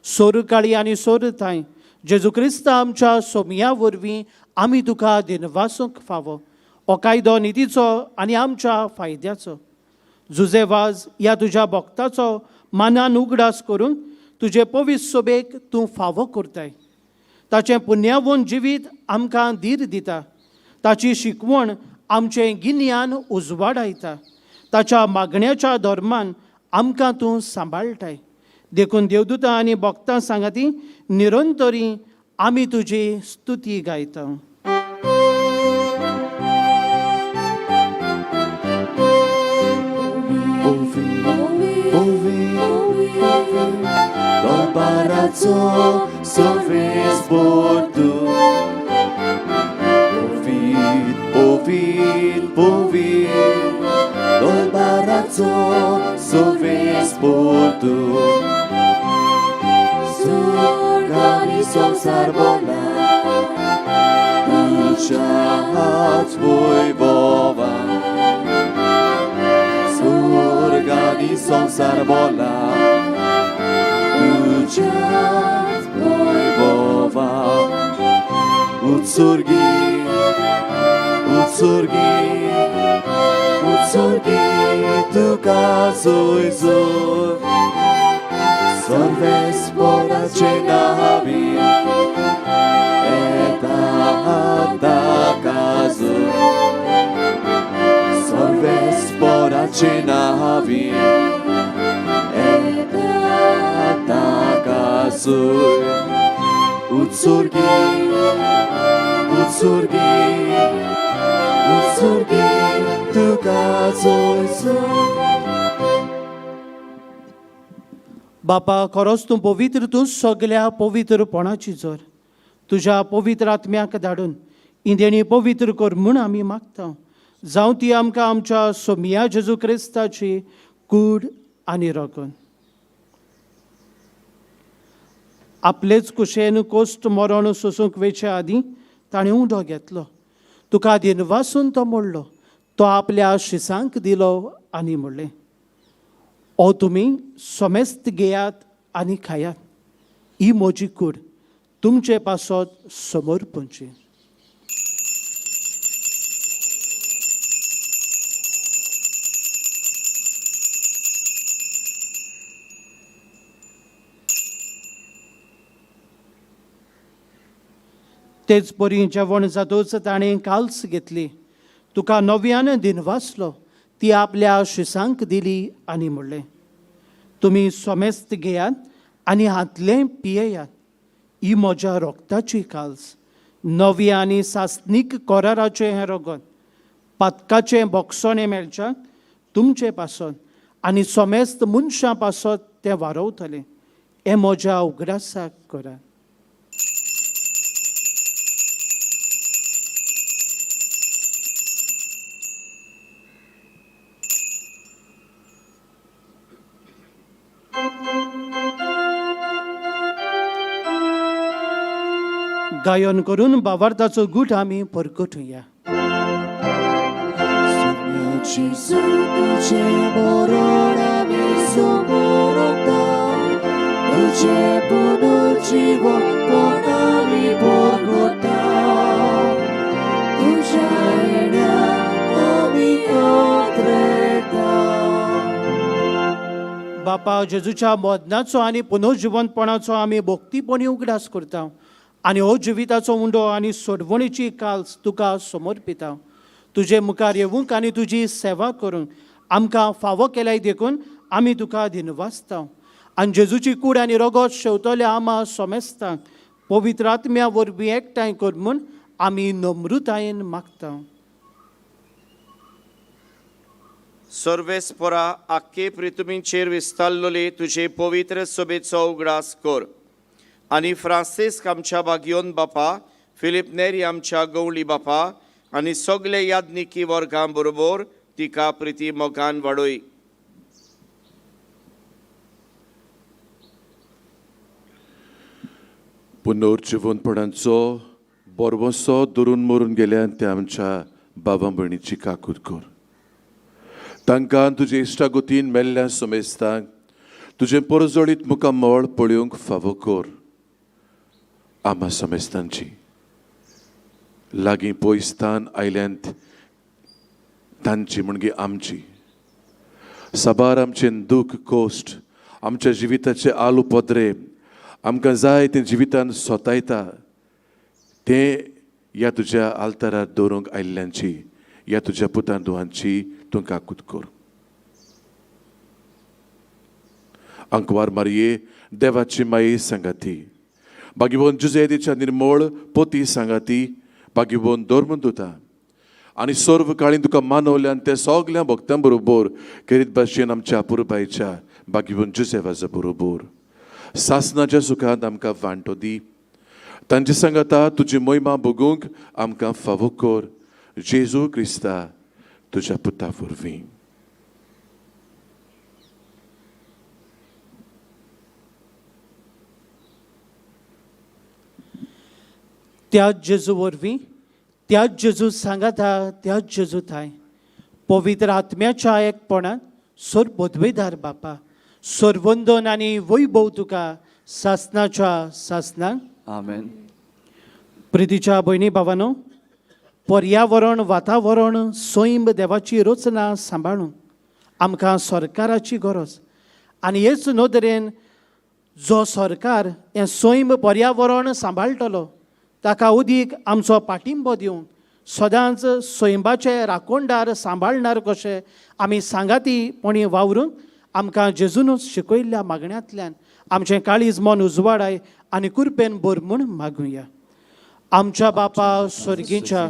सोर काळी आनी सोर थाय जेजू क्रिस्त आमच्या सोमिया वरवीं आमी तुका दिनवासूंक फावो. हो कायदो नितीचो आनी आमच्या फायद्याचो. जुजेवाज ह्या तुज्या भक्ताचो मानान उगडास करूंक तुजे पवित्र सोबेक तूं फावो करताय. ताचें पुण्यावून जिवीत आमकां धीर दिता. ताची शिकवण आमचें गिन्यान उजवाडायता. ताच्या मागण्याच्या धर्मान आमकां तूं सांबाळटाय. देखून देवदूतां आनी भक्तां सांगाती निरंतरी आमी तुजी स्तुती गायता. Barazo sorvespor tu. Povit, dol barazo sorvespor tu. Surgani somsar bola, uchat vojvova. Surgani somsar bola, uchat vojvova. Utsurgi, tuka zojzor. Sorvespora cenavi, eta kazor. Sorvespora cenavi, eta kazor. Utsurgi, tuka zojzor. बापा, खरोच तूं पवित्र, तूं सगळ्या पवित्रपणाची जोर. तुज्या पवित्र आत्म्याक धाडून ही देणी पवित्र कर म्हूण आमी मागता. जावं ती आमकां आमच्या सोमिया जेजू क्रिस्ताची कूड आनी रगण. आपलेच कुशेन कोश्ट मरण सोसूंक वेचे आदीं ताणें उदो घेतलो. तुका दिनवासून तो मोडलो. तो आपल्या शिसांक दिलो आनी म्हणलें, ओ तुमी सोमेस्त घेयात आनी खायात. ही म्हजी कूड तुमचे पासत समर्पणची. तेच परी जेवण जातोच ताणें काल्स घेतली. तुका नव्यान दिनवासलो. ती आपल्या शिसांक दिली आनी म्हणलें, तुमी सोमेस्त घेयात आनी हातलें पियेयात. ही म्हज्या रोगताची काल्स, नवी आनी सासनीक कोराराचें हें रगत. पातकाचें बोगसोणें मेळच्याक तुमचे पासत आनी सोमेस्त मनशां पासत तें वारवतलें. हें म्हज्या उगडासाक करात. गायन करून भावार्थाचो गूट आमी परगटुया. Gesù tuce morona mi soporta, तुझे पुनर्जीवनपण आम्ही भोगता तुझ्या येण्याक आम्ही कातरेता बापा जेजूच्या मोदनाचो आनी पुनर्जीवनपणाचो आमी भोक्तीपणी उगडास करता आनी हो जिविताचो उंडो आनी सोडवणीची काल्स तुका समर्पिता तुजे मुखार येवूंक आनी तुजी सेवा करूंक आमकां फावो केल्याय देखून आमी तुका दिनवासता आनी जेजूची कूड आनी रगत शेवतल्या आमा सोमेस्तांक पवित्र आत्म्या वरवीं एकठांय कर म्हूण आमी नम्रतायेन मागता सर्वेस्परा आख्खे पृथ्वीचेर विस्तारलोले तुझे पवित्र सभेचो उगडास कर आनी फ्रांसिस्क आमच्या बागयोन बापा फिलिप नेरी आमच्या गवळी बापा आनी सगळे याज्ञिकी वर्गां बरोबर तिका प्रिती मोगान वाडोय पुनर्जीवनपणांचो बरवसो दुरून मरून गेल्यान ते आमच्या बाबा भयणीची काकूट कर तांकां तुजे इश्टागतीन मेल्ल्या समेस्तांक तुजें परजोडीत मुखामळ पळोवंक फावो कर आमा समेस्तांची लागीं पयस्तान आयल्यांत तांची म्हणजे आमची साबार आमचें दूख कोश्ट आमच्या जिविताचे आलू पदरे आमकां जाय तें जिवितान सोतायता तें ह्या तुज्या आल्तारार दवरूंक आयिल्ल्यांची ह्या तुज्या पुतां दुहांची तूं काकूट कर अंकवार मारये देवाची माई सांगाती बागीबोन जुजेदीच्या निर्मळ पोती सांगाती बागीबोन दोर्मंदुता आनी सर्व काळी तुका मानवल्यान ते सगळ्या भक्तां बरोबर करीत भाशेन आमच्या पुरबायच्या बागीबोन जुजेवाजा बरोबर सासनाच्या सुखांत आमकां वांटो दी तांचे सांगाता तुजी मोहिमा भोगूंक आमकां फावो कर जेजू क्रिस्ता तुज्या पुता वरवीं त्याच जेजू वरवीं त्याच जेजू सांगाता त्याच जेजू थाय पवित्र आत्म्याच्या एकपणान सोर बोधवेदार बापा सोरवंदन आनी वैभव तुका सासनाच्या सासनाक आमेन प्रितीच्या भयणी भावानो पर्यावरण वातावरण सैम देवाची रचना सांबाळूंक आमकां सरकाराची गरज आनी हेच नदरेन जो सरकार हें सैम पर्यावरण सांबाळटलो ताका उदीक आमचो पाठिंबो दिवंक सदांच सैमाचे राखणदार सांबाळणार कशें आमी सांगातीपणी वावरूंक आमकां जेजूनच शिकयल्ल्या मागण्यांतल्यान आमचें काळीज मन उजवाडाय आनी कुरपेन भर म्हूण मागुया आमच्या बापा स्वर्गीच्या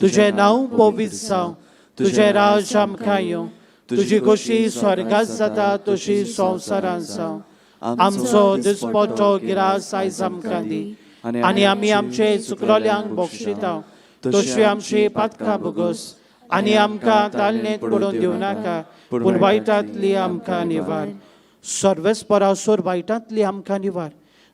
तुजें नांव पवित्र जावं तुजें राज आमकां येवं तुजी कशी स्वर्गांत जाता तशी संवसारांत जावं आमचो दिसपट्टो गिरास आयज आमकां दी आनी आमी आमचे चुकलोल्यांक बक्षिता तशी आमची पातकां भोगोस आनी आमकां तालनेत पडून दिवं नाका पूण वायटांतली आमकां निवार सर्वेस्परा सोर वायटांतली आमकां निवार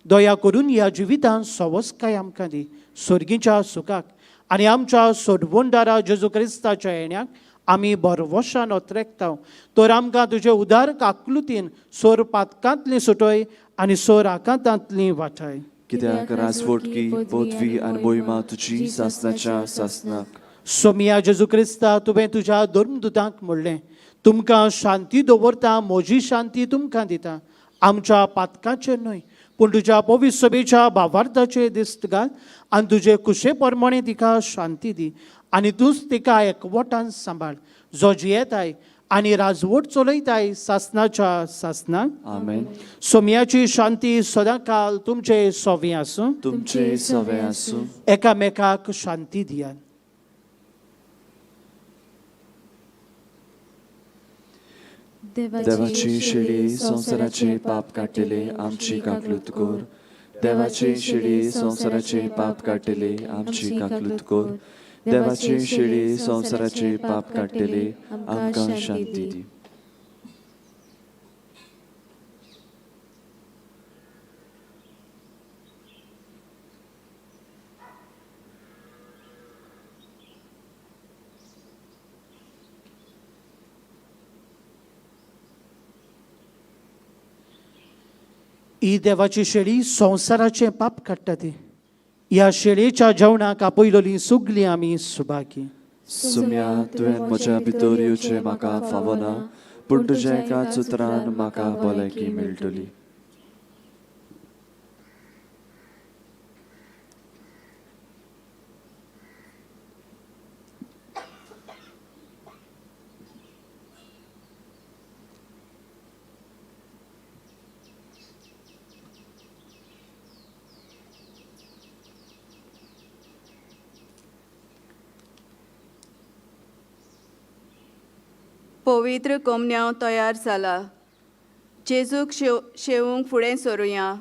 दया करून ह्या जिवितांत सवस्काय आमकां दी स्वर्गीच्या सुखाक आनी आमच्या सोडवणदारा जेजू क्रिस्ताच्या येण्याक आमी बरवशान ओत्रेकता तर आमकां तुजे उदार काकलुतीन सोर पातकांतली सुटय आनी सोर आकांतांतली वाटाय कित्याक राजवटकी पदवी आनी मोहिमा तुजी सासनाच्या सासनाक सोमिया जेजू क्रिस्ता तुवें तुज्या धर्मदुतांक म्हणलें तुमकां शांती दवरता म्हजी शांती तुमकां दिता आमच्या पातकाचेर न्हय पूण तुज्या पवित्र सभेच्या भावार्थाचेर दिश्ट घाल आनी तुजे कुशे प्रमाणे तिका शांती दी आनी तूंच तिका एकवटान सांबाळ जो जियेताय आनी राजवट चलयताय सासनाच्या सासनाक आमेन सोम्याची शांती सदांकाल तुमचे सोवी आसूं तुमचे सवे आसूं एकामेकाक शांती दियात देवाची शिडी संसाराचे पाप काटिले आमची काकलूत कर देवाची शिडी संसाराचे पाप काटिले आमची काकलूत कर देवाची शिडी संसाराचे पाप काटिले आमकां शांती दी ही देवाची शेळी संवसाराचें पाप काडटा ती. ह्या शेळयेच्या जेवणाक आपयलोली सगळीं आमी सुभागी. सुम्या तुवें म्हज्या भितर येवचें म्हाका फावना, पूण तुज्या एकाच उतरान म्हाका भलायकी मेळटली. पवित्र कोमन्यांव तयार जाला. जेजूक शेवूंक फुडें सरुया.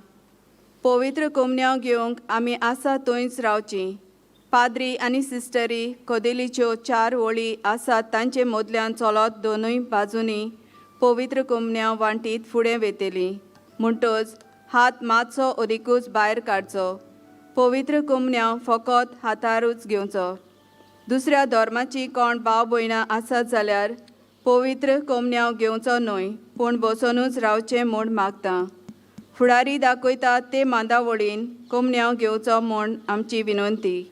पवित्र कोमन्यांव घेवंक आमी आसा थंयच रावचीं. पाद्री आनी सिस्टरी कोदेलीच्यो 4 वळी आसात तांचे मदल्यान चलत दोनूय बाजूंनी पवित्र कोमन्यांव वांटीत फुडें वेतेली. म्हणटच हात मातसो अदिकूच भायर काडचो. पवित्र कोमन्यांव फकत हातारूच घेवचो. दुसऱ्या धर्माची कोण भाव भयणां आसात जाल्यार पवित्र कोमन्यांव घेवचो न्हय, पूण बसोनूच रावचें म्हूण मागता. फुडारी दाखयता ते मांदावळीन कोमन्यांव घेवचो म्हूण आमची विनंती.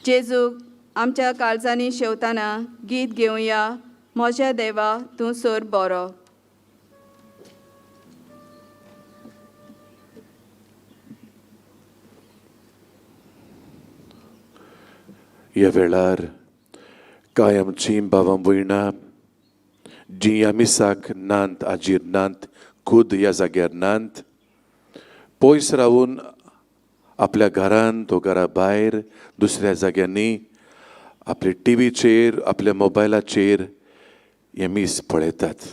जेजूक आमच्या काळजांनी शेवताना गीत घेवया. म्हज्या देवा तूं सर बरो. ह्या वेळार कांय आमचीं भावां भयणां जीं ह्या मिसाक नांत, आजीर नांत, खुद ह्या जाग्यार नांत, पयस रावून आपल्या घरांत वा घरा भायर दुसऱ्या जाग्यांनी आपल्या टीव्हीचेर, आपल्या मोबायलाचेर हे मीस पळयतात.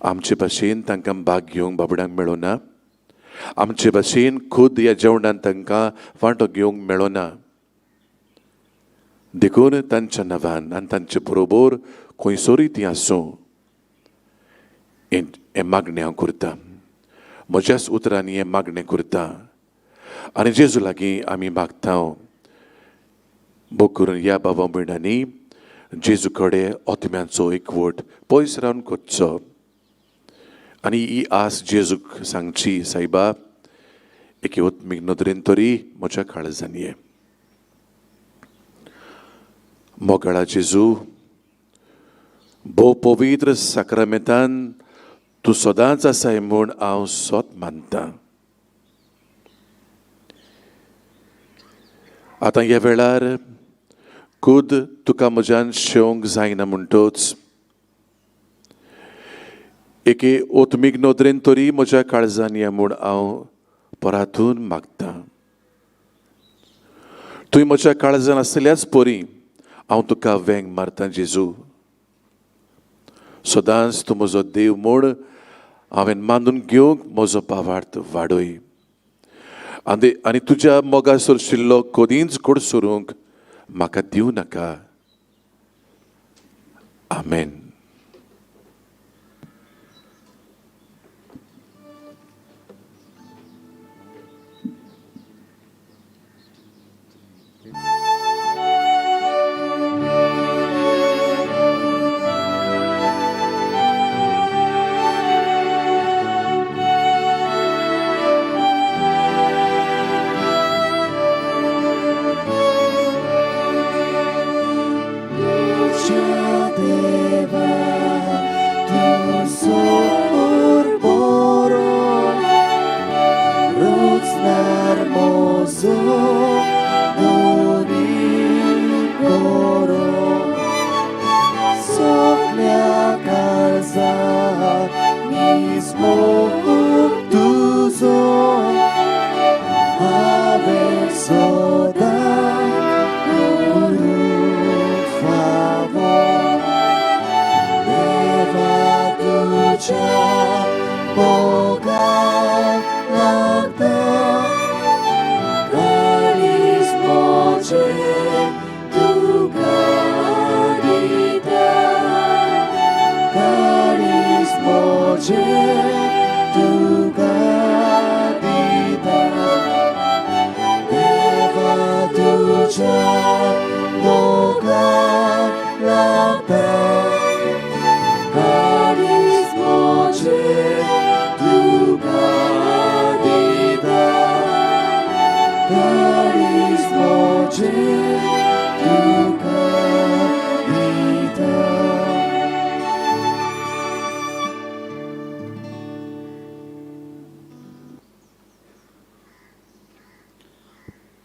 आमचे भाशेन तांकां भाग घेवंक बाबड्यांक मेळना. आमचे भाशेन खुद ह्या जेवणांत तांकां वांटो घेवंक मेळना. देखून तांच्या नव्यान आनी तांचे बरोबर खंयसरूय ती आसूं हें मागणें हांव करतां. म्हज्याच उतरांनी हें मागणें करतां आनी जेजू लागीं आमी मागता भोग करून ह्या बाबा भयणांनी जेजू कडेन ओतम्यांचो एकवट पयस रावन करचो आनी ही आस जेजूक सांगची, सायबा एके ओतमीक नदरेन तरी म्हज्या काळजान ये. मोगाळा जेजू, भोव पवित्र साक्रामेंतान तूं सदांच आसाय म्हूण हांव सोत मानतां. आतां ह्या वेळार खुद तुका म्हज्यान शेवंक जायना म्हणटोच एके ओतमीक नदरेन तरी म्हज्या काळजान या म्हूण हांव परातून मागतां. तुवें म्हज्या काळजान आसल्याच परी हांव तुका वेंग मारतां जेजू. सदांच तूं म्हजो देव म्हूण हांवें मानून घेवंक म्हजो पावार्थ वाडय आनी तुज्या मोगासर शिल्लो कदींच कोड सोरूंक म्हाका दिवं नाका. आमेन.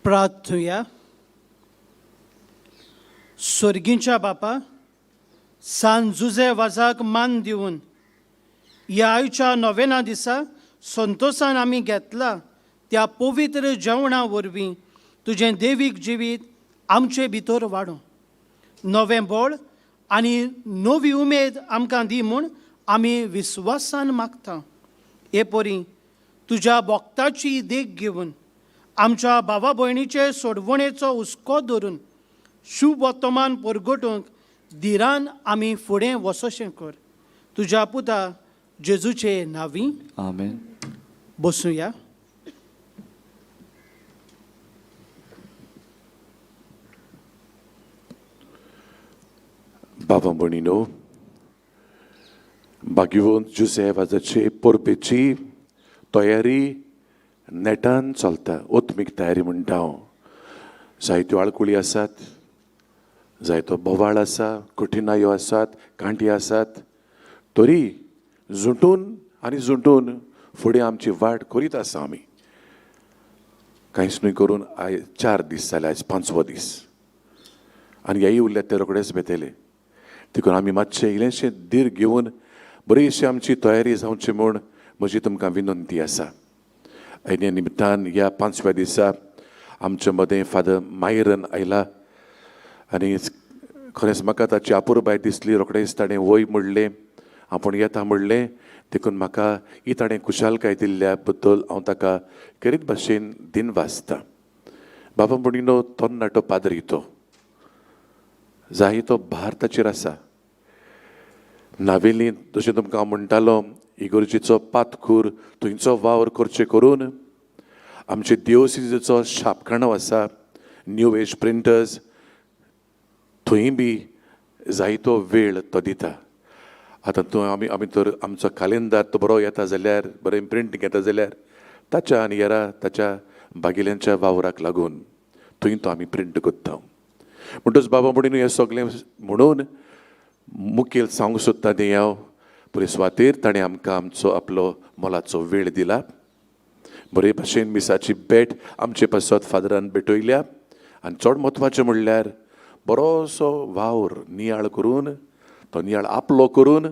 प्रार्थुया. स्वर्गीच्या बापा, सांजुजे वाजाक मान दिवन ह्या आयच्या नोवेना दिसा संतोषान आमी घेतला त्या पवित्र जेवणा वरवीं तुजें देवीक जिवीत आमचे भितर वाडो. नवें बळ आनी नवी उमेद आमकां दी म्हूण आमी विस्वासान मागता. हे परी तुज्या भक्ताची देख घेवन आमच्या भावा भयणीचे सोडवणेचो हुस्को धरून शुभ वर्तमान परगटूंक धिरान आमी फुडें वचोशें कर. तुज्या पुता जेजूचे नांवी आमेन. बसूया. बाबा भयणीनो, बागिवोन जुसेवाजाचे परबेची तयारी नेटान चलता. ओत्मीक तयारी म्हणटा हांव. जायत्यो आळकुळी आसात, जायतो बोवाळ आसा, कठिनायो आसात, कांटी आसात. तरी जुंटून फुडें आमची वाट करीत आसा आमी. कांयच न्हय करून आयज 4 दीस जाले, आयज 5वो दीस. आनी ह्याय उरल्यात ते रोखडेच बेतेले. देखून आमी मातशें इल्लेशें धीर घेवन बरीशी आमची तयारी जावची म्हूण म्हजी तुमकां विनंती आसा. हे निमतान ह्या 5व्या दिसा आमचे मदें फादर मायरन आयला आनी खरेंच म्हाका ताची आपुरबाय दिसली. रोखडेच ताणें वय म्हणलें, आपूण येता म्हणलें. देखून म्हाका ही ताणें कुशालकाय दिल्ल्या बद्दल हांव ताका करीत भाशेन दिनवासता. बाबा भयणीनो, तरणाटो पाद्री तो जाय तो भारताचेर आसा. नावेली जशें तुमकां हांव म्हणटालो, इगर्जेचो पातकूर थंयचो वावर करचे करून आमचे दियोसिसीचो शापखाणो आसा, न्यू एज प्रिंटर्स, थंय बी जायतो वेळ तो दिता. आतां तो आमी तर आमचो कालेंदार तो बरो येता जाल्यार, बरें प्रिंट घेता जाल्यार ताच्या आनी हेरा ताच्या बागिल्यांच्या वावराक लागून थंय तो आमी प्रिंट करता. म्हणटच बाबा म्हणून हें सगळें म्हणून मुखेल सांगूंक सोदता तें हांव, बरे सुवातेर ताणें आमकां आपलो मोलाचो वेळ दिला. बरे भाशेन मिसाची भेट आमचे पासत फादरान भेटयल्या. आनी चड म्हत्वाचें म्हणल्यार बरोसो वावर नियाळ करून, तो नियाळ आपलो करून,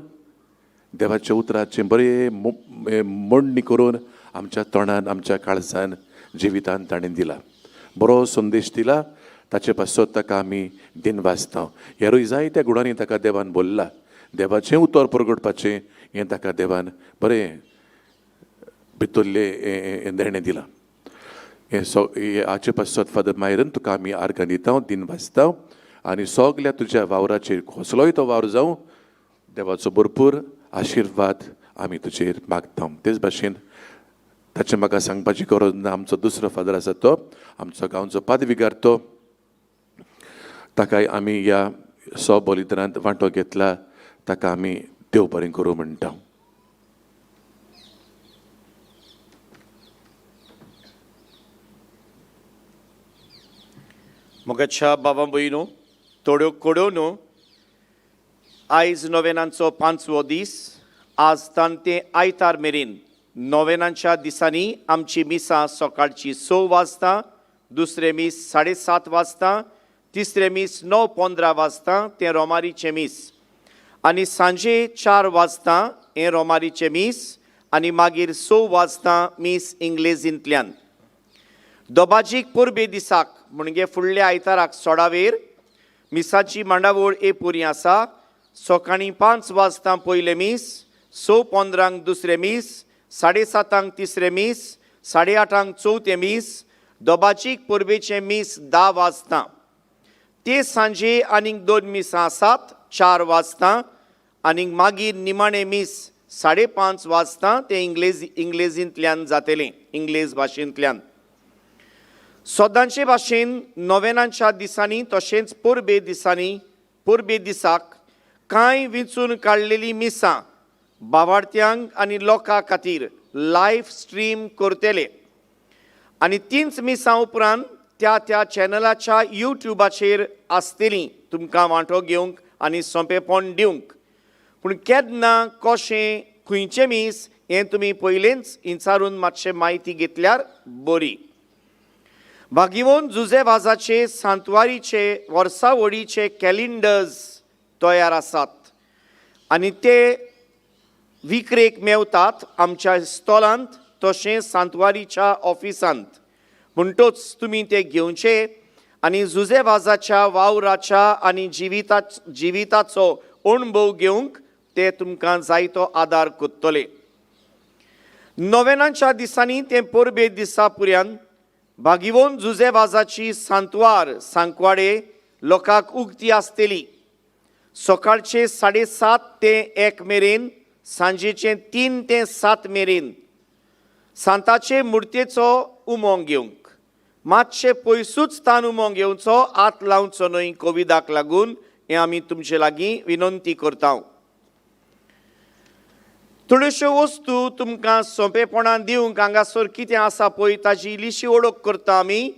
देवाच्या उतराचें बरें मोडणी करून आमच्या तोंडान, आमच्या काळजान, जिवितान ताणें दिला. बरो संदेश दिला. ताचे पासत ताका आमी दिनवासता. हेरूय जायत्या गुणांनी ताका देवान बोल्ला. देवाचें उतर परगटपाचें हें ताका देवान बरें भितरलें निर्णय दिला. हे हाचे पासत फादर मायरन तुका आमी आर्गां दिता, दिनवासता. आनी सगल्या तुज्या वावराचेर कसलोय तो वावर जावं, देवाचो भरपूर आशिर्वाद आमी तुजेर मागता. तेच भाशेन ताचें म्हाका सांगपाची गरज ना. आमचो दुसरो फादर आसा तो, आमचो गांवचो पादविगार तो, ताकाय आमी ह्या बलिदानांत वांटो घेतला. ताका आमी देव बरें करूं म्हणटा. मोगाच्या बाबा भयणो, थोड्यो कोड्यो न्हू. आयज नोवेनांचो 5वो दीस. आज तान ते आयतार मेरेन नोवेनांच्या दिसांनी आमची मिसां सकाळची 6 वाजता, दुसरे मीस 7:30 वाजता, तिसरे मीस 9:15 वाजता ते रोमारीचे मीस, आनी सांजे 4 वाजता हें रोमारीचे मीस, आनी मागीर 6 वाजता मीस इंग्लेजींतल्यान. दोबाजीक परबे दिसाक म्हणजे फुडल्या आयताराक सोडावेर मिसाची मांडावळ एपुरी आसा. सकाळीं 5 वाजता पयले मीस, 6:15 दुसरे मीस, 7:30 तिसरे मीस, 8:30 चवथे मीस, दोबाचीक परबेचे मीस 10 वाजता. ते सांजे आनीक 2 मिसां आसात 4 वाजता, आनीक मागीर निमाणे मीस 5:30 वाजता ते इंग्लेजींतल्यान जातलें, इंग्लेज भाशेंतल्यान. सदांचे भाशेन नोवेनांच्या दिसांनी तशेंच परबे दिसाक कांय विंचून काडलेलीं मिसां भावार्थ्यांक आनी लोकां खातीर लायव्ह स्ट्रीम करतले. आनी 3 मिसां उपरांत त्या चॅनलाच्या यूट्यूबाचेर आसतलीं तुमकां वांटो घेवंक आनी सोंपेपण दिवंक. पूण केन्ना, कशें, खंयचे मीस हें तुमी पयलेंच विचारून मातशें म्हायती घेतल्यार बरी. भागिवोन जुजेवाजाचे सांतवारीचे वर्सावळीचे कॅलेंडर्स तयार आसात आनी ते विक्रेक मेवतात आमच्या स्टॉलांत तशेंच सांतवारीच्या ऑफिसांत. म्हणटच तुमी ते घेवचे आनी जुजेवाजाच्या वावराच्या आनी जिविताचो अणभव घेवंक ते तुमकां जायतो आदार करतले. नोवेनांच्या दिसांनी ते परबे दिसा पर्यंत भागिवोन जुजेवाजाची सांतवार सांकवाडे लोकांक उक्ती आसतली. सकाळचे 7:30 ते 1 मेरेन, सांजेचे 3 ते 7 मेरेन. सांताचे मुर्तेचो उमोग घेवंक मातशे पयसूच तान उमोग घेवचो, आत लावचो न्हय कोविडाक लागून, हें आमी तुमचे लागीं विनंती करता. थोड्योश्यो वस्तू तुमकां सोंपेपणान दिवंक हांगासर कितें आसा पळय ताची इल्लीशी वळख करता आमी.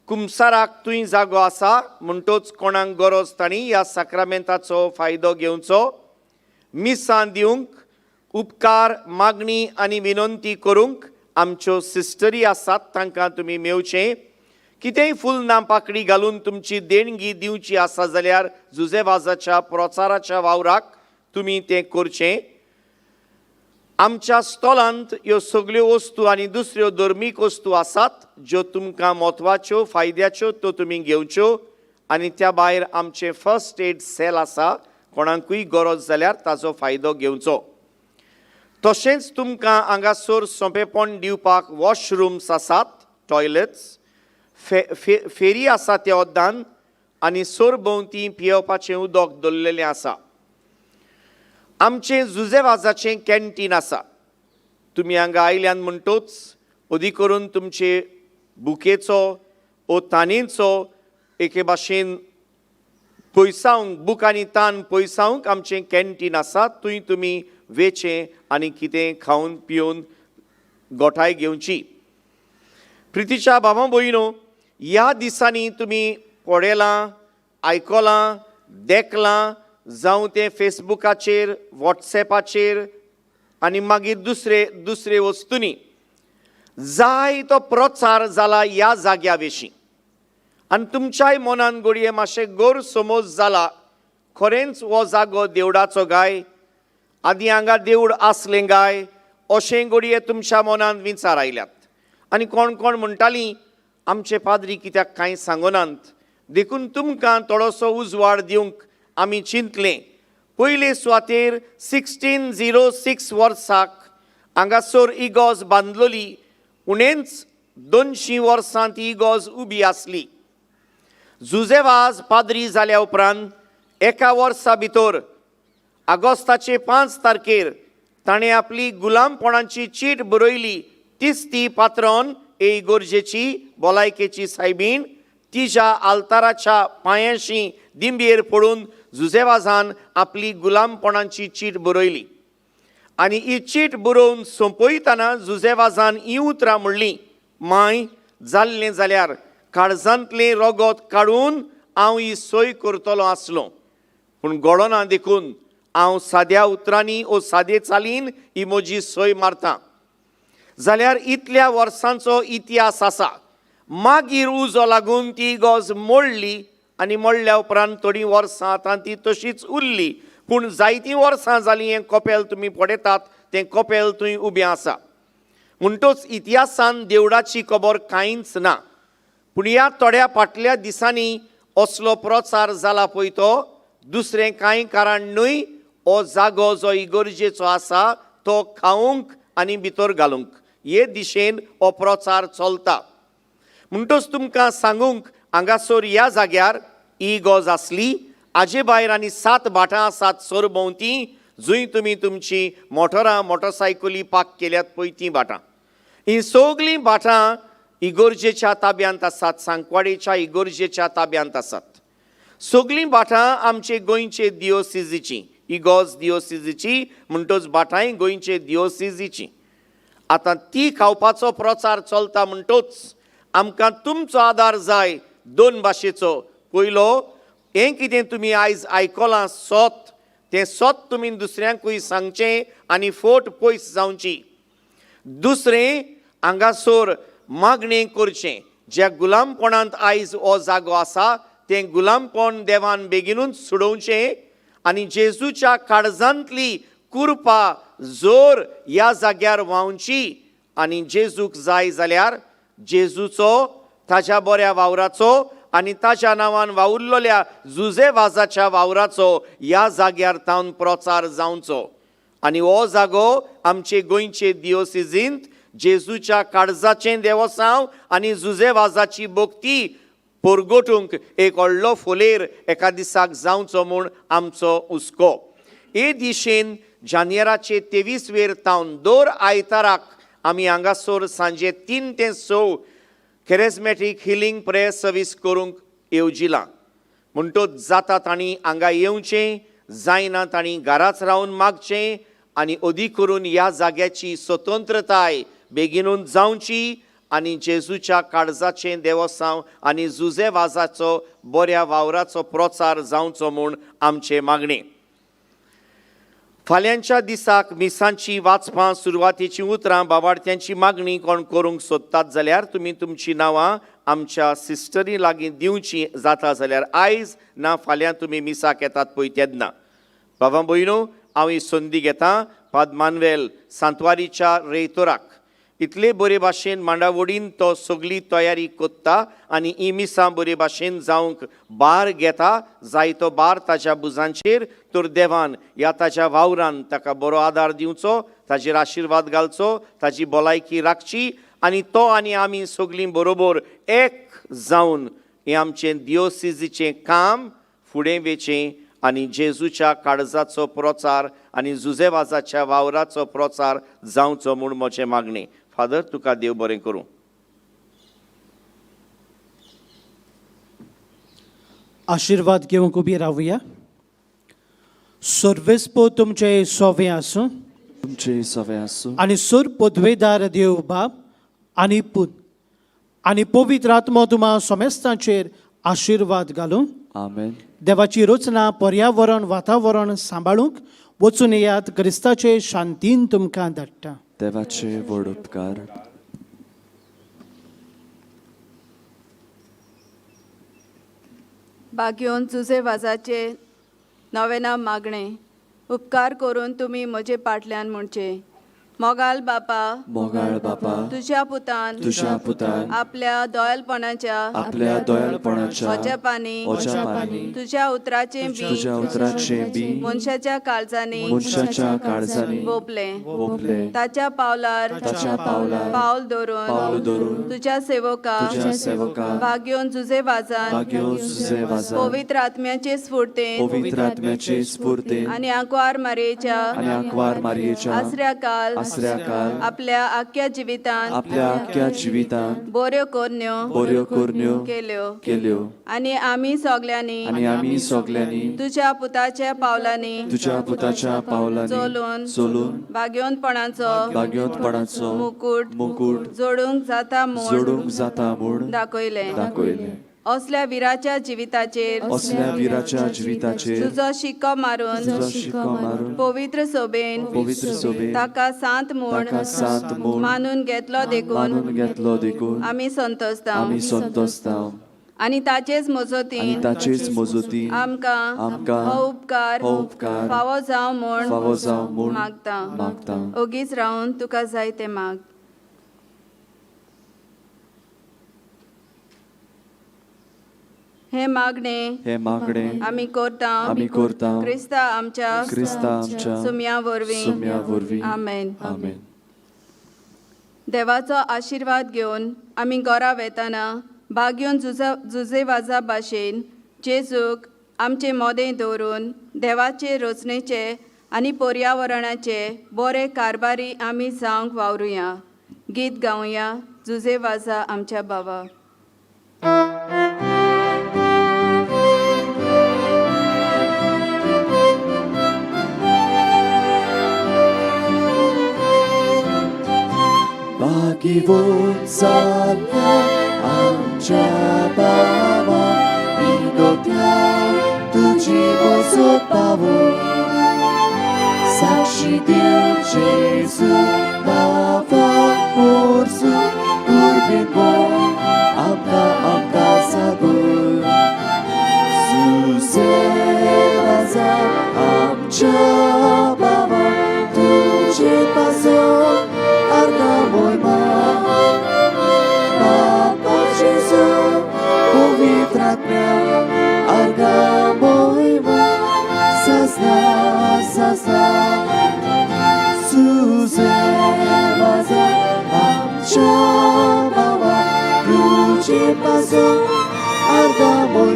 कुमसाराक थंय जागो आसा, म्हणटच कोणाक गरज तांणी ह्या साक्रामेंताचो फायदो घेवचो. मिसां दिवंक, उपकार मागणी आनी विनंती करूंक आमच्यो सिस्टरी आसात, तांकां तुमी मेवचें. कितेंय फूल ना पाकळी घालून तुमची देणगी दिवची आसा जाल्यार जुजेवाजाच्या प्रचाराच्या वावराक तुमी तें करचें. आमच्या स्टॉलांत ह्यो सगळ्यो वस्तू आनी दुसऱ्यो धर्मीक वस्तू आसात ज्यो तुमकां म्हत्वाच्यो फायद्याच्यो त्यो तुमी घेवच्यो. आनी त्या भायर आमचें फर्स्ट एड सेल आसा, कोणाकूय गरज जाल्यार ताचो फायदो घेवचो. तशेंच तुमकां हांगासर सोंपेपण दिवपाक वॉशरूम्स आसात, टॉयलेट्स, फेरी आसा त्या ओद्दान आनी सरभोंवती पियेवपाचें उदक दवरलेलें आसा. आमचें जुजेवाजाचें कॅन्टीन आसा. तुमी हांगा आयल्यान म्हणटच अदी करून तुमचे बुकेचो ओ तानेचो एके भाशेन पयसावंक, बूक आनी तान पयसावंक आमचें कॅन्टीन आसा. थंय तुमी वेचें आनी कितें खावन पिवन गोठाय घेवची. प्रितीच्या भावां भयणो, ह्या दिसांनी तुमी पळयलां, आयकलां, देखलां, जावं ते फेसबुकाचेर, वॉट्सॅपाचेर आनी मागीर दुसरे वस्तूंनी जायतो प्रचार जाला ह्या जाग्या विशीं. आनी तुमच्याय मनान घडये मातशें गैरसमज जाला, खरेंच हो जागो देवळाचो गाय, आदी हांगा देवूळ आसलें गाय, अशें घडये तुमच्या मनान विचार आयल्यात. आनी कोण कोण म्हणटालीं आमचे पाद्री कित्याक कांय सांगनात. देखून तुमकां थोडोसो उजवाड दिवंक आमी चिंतलें. पयले सुवातेर 1606 वर्साक हांगासर इगोज बांदलोली. उणेंच 200 वर्सां ती इगोज उबी आसली. जुजेवाज पाद्री जाल्या उपरांत एका वर्सा भितर ऑगस्टाचे 5 तारखेर ताणें आपली गुलामपणाची चीट बरयली. तीच ती पात्रोन हे इगोर्जेची भलायकेची सायबीण तिच्या आल्ताराच्या पांयांशी दिंबयेर पडून जुजेवाजान आपली गुलामपणाची चीट बरयली. आनी ही चीट बरोवन सोंपयतना जुजेवाजान ही उतरां म्हणलीं, माय जाल्लें जाल्यार काळजांतलें रगत काडून हांव ही सय करतलो आसलो, पूण घडोना देखून हांव साद्या उतरांनी ओ सादे चालीन ही म्हजी सय मारतां. जाल्यार इतल्या वर्सांचो इतिहास आसा. मागीर उजो लागून ती इगोज मोडली आनी मोडल्या उपरांत थोडीं वर्सां आतां ती तशीच उरली. पूण जायतीं वर्सां जालीं हें कपेल तुमी पळयतात तें कपेल थंय उबें आसा. म्हणटच इतिहासान देवळाची खबर कांयच ना. पूण ह्या थोड्या फाटल्या दिसांनी असलो प्रचार जाला पळय तो दुसरें कांय कारण न्हय, हो जागो जो इगर्जेचो आसा तो खावंक आनी भितर घालूंक हे दिशेन हो प्रचार चलता. म्हणटच तुमकां सांगूंक हांगासर ह्या जाग्यार ही इगोज आसली. हाजे भायर आनी 7 भाटां आसात सरभोंवती, जंय तुमी तुमची मोटरां मोटरसायकली पार्क केल्यात पळय तीं भाटां. हीं सगळीं भाटां इगर्जेच्या ताब्यांत आसात, सांकवाडेच्या इगर्जेच्या ताब्यांत आसात. सगळीं भाटां आमचे गोंयचे दिओसिजीची, इगोज दिओसिजीची म्हणटच भाटांय गोंयचे दिओसिजीची. आतां ती खावपाचो प्रचार चलता म्हणटच आमकां तुमचो आदार जाय 2 भाशेचो. पयलो, हें कितें तुमी आयज आयकलां सोत, तें सोत तुमी दुसऱ्यांकूय सांगचें आनी फोट पयस जावची. दुसरें, हांगासर मागणें करचें. ज्या गुलामपणांत आयज हो जागो आसा तें गुलामपण देवान बेगीनूच सोडोवचें आनी जेजूच्या काळजांतली कुरपा जोर ह्या जाग्यार व्हांवची आनी जेजूक जाय जाल्यार जेजूचो ताच्या बऱ्या वावराचो आनी ताच्या नांवान वावुरलोल्या जुजे वाजाच्या वावराचो ह्या जाग्यार तावन प्रचार जावचो आनी हो जागो आमचे गोंयचे दियोसिजींत जेजूच्या काळजाचें देवसांव आनी जुजे वाजाची भोक्ती पोरगोटूंक एक व्हडलो फोलेर एका दिसाक जावचो म्हूण आमचो हुस्को. हे दिशेन जानेराचे 23 तावन दर आयताराक आमी हांगासर सांजे 3 ते 6 कॅरिझमॅटीक हिलिंग प्रेयर सर्वीस करूंक येवजिलां. म्हणटच जाता तांणी हांगा येवचें, जायना तांणी घराच रावन मागचें आनी अदी करून ह्या जाग्याची स्वतंत्रताय बेगीनूच जावची आनी जेजूच्या काळजाचें देवसांव आनी जुजे वाजाचो बऱ्या वावराचो प्रचार जावचो म्हूण आमचें मागणें. फाल्यांच्या दिसाक मिसांची वाचपां सुरवातेची उतरां बाबार्थ्यांची मागणी कोण करूंक सोदतात जाल्यार तुमी तुमचीं नांवां आमच्या सिस्टरी लागीं दिवची जाता जाल्यार आयज ना फाल्यां तुमी मिसाक येतात पळय तेन्ना. बाबा भयणो, हांव ही संदी घेतां पाद मानवेल सांतवारीच्या रेतोराक इतले बरे भाशेन मांडावडीन तो सगळी तयारी कोत्ता आनी ही मिसां बरे भाशेन जावंक बार घेता. जायतो बार ताच्या बुजांचेर तर देवान ह्या ताच्या वावरान ताका बरो आदार दिवचो, ताचेर आशिर्वाद घालचो, ताची भलायकी राखची आनी तो आनी आमी सगळीं बरोबर एक जावन हें आमचें दियोसिजीचें काम फुडें वेचें आनी जेजूच्या काळजाचो प्रचार आनी जुजेवाजाच्या वावराचो प्रचार जावचो म्हूण म्हजें मागणें. फादर, तुका देव बरें करूं. आशिर्वाद घेवंक उबी रावया. सर्वेस्पो तुमचे सोवे आसूं तुमचे सवे आसूं आनी सुर पदवेदार देव बाब आनी पूत आनी पवित्र आत्मो तुमा सोमेस्तांचेर आशिर्वाद घालूं. आमेन. देवाची रचना पर्यावरण वातावरण सांबाळूंक वचून येयात. क्रिस्ताचे शांतीन तुमकां धाडटा. देवाचे व्हड उपकार. बागयोन जुजे वाजाचे नवें मागणें उपकार करून तुमी म्हजे फाटल्यान म्हणचे. मोगाल बापा, मोगाळ बापा, तुज्या पुतान आपल्या आपल्या दयाळपणाच्या ओजेपांनी तुज्या उतराचें बी मनशाच्या काळजांनी भोपलें. ताच्या पावलार पावल दवरून तुज्या सेवका भाग्योन जुजे वाजान पवित्र आत्म्याचे स्फूर्तेन आनी आंकवार मारयेच्या आसऱ्या काल आपल्या आख्या जिवितांत बऱ्यो कोरन्यो केल्यो आनी आमी सोगल्यांनी तुज्या पुताच्या पावलांनी चलून भाग्यवंतपणाचो मुकुट जोडूंक जाता म्हूण दाखयलें. असल्या विराच्या जिविताचेर तुजो शिक्को मारून पवित्र सोबेन ताका सांत म्हूण मानून घेतलो देखून आमी संतोसता आनी ताचेच मोजोतीन आमकां हो उपकार फावो जावं म्हूण मागता. ओगीच रावन तुका जाय तें माग. हे मागणे आमी करता क्रिस्ता आमच्या सुम्या वरवीं. आमेन. देवाचो आशिर्वाद घेवन आमी घरा वेताना भाग्योन जुजे वाजा भाशेन जेजूक आमचे मोदें दवरून देवाचे रचनेचे आनी पर्यावरणाचे बरे कारभारी आमी जावंक वावरुया. गीत गावया. जुजे वाजा आमच्या बाबा. Bagiwon sana आमच्या बाबा विगोत्या तुझी वजत पावून साक्षी देव जेजू नावान पोरसून उर्बेन बोल ci paso, arda moi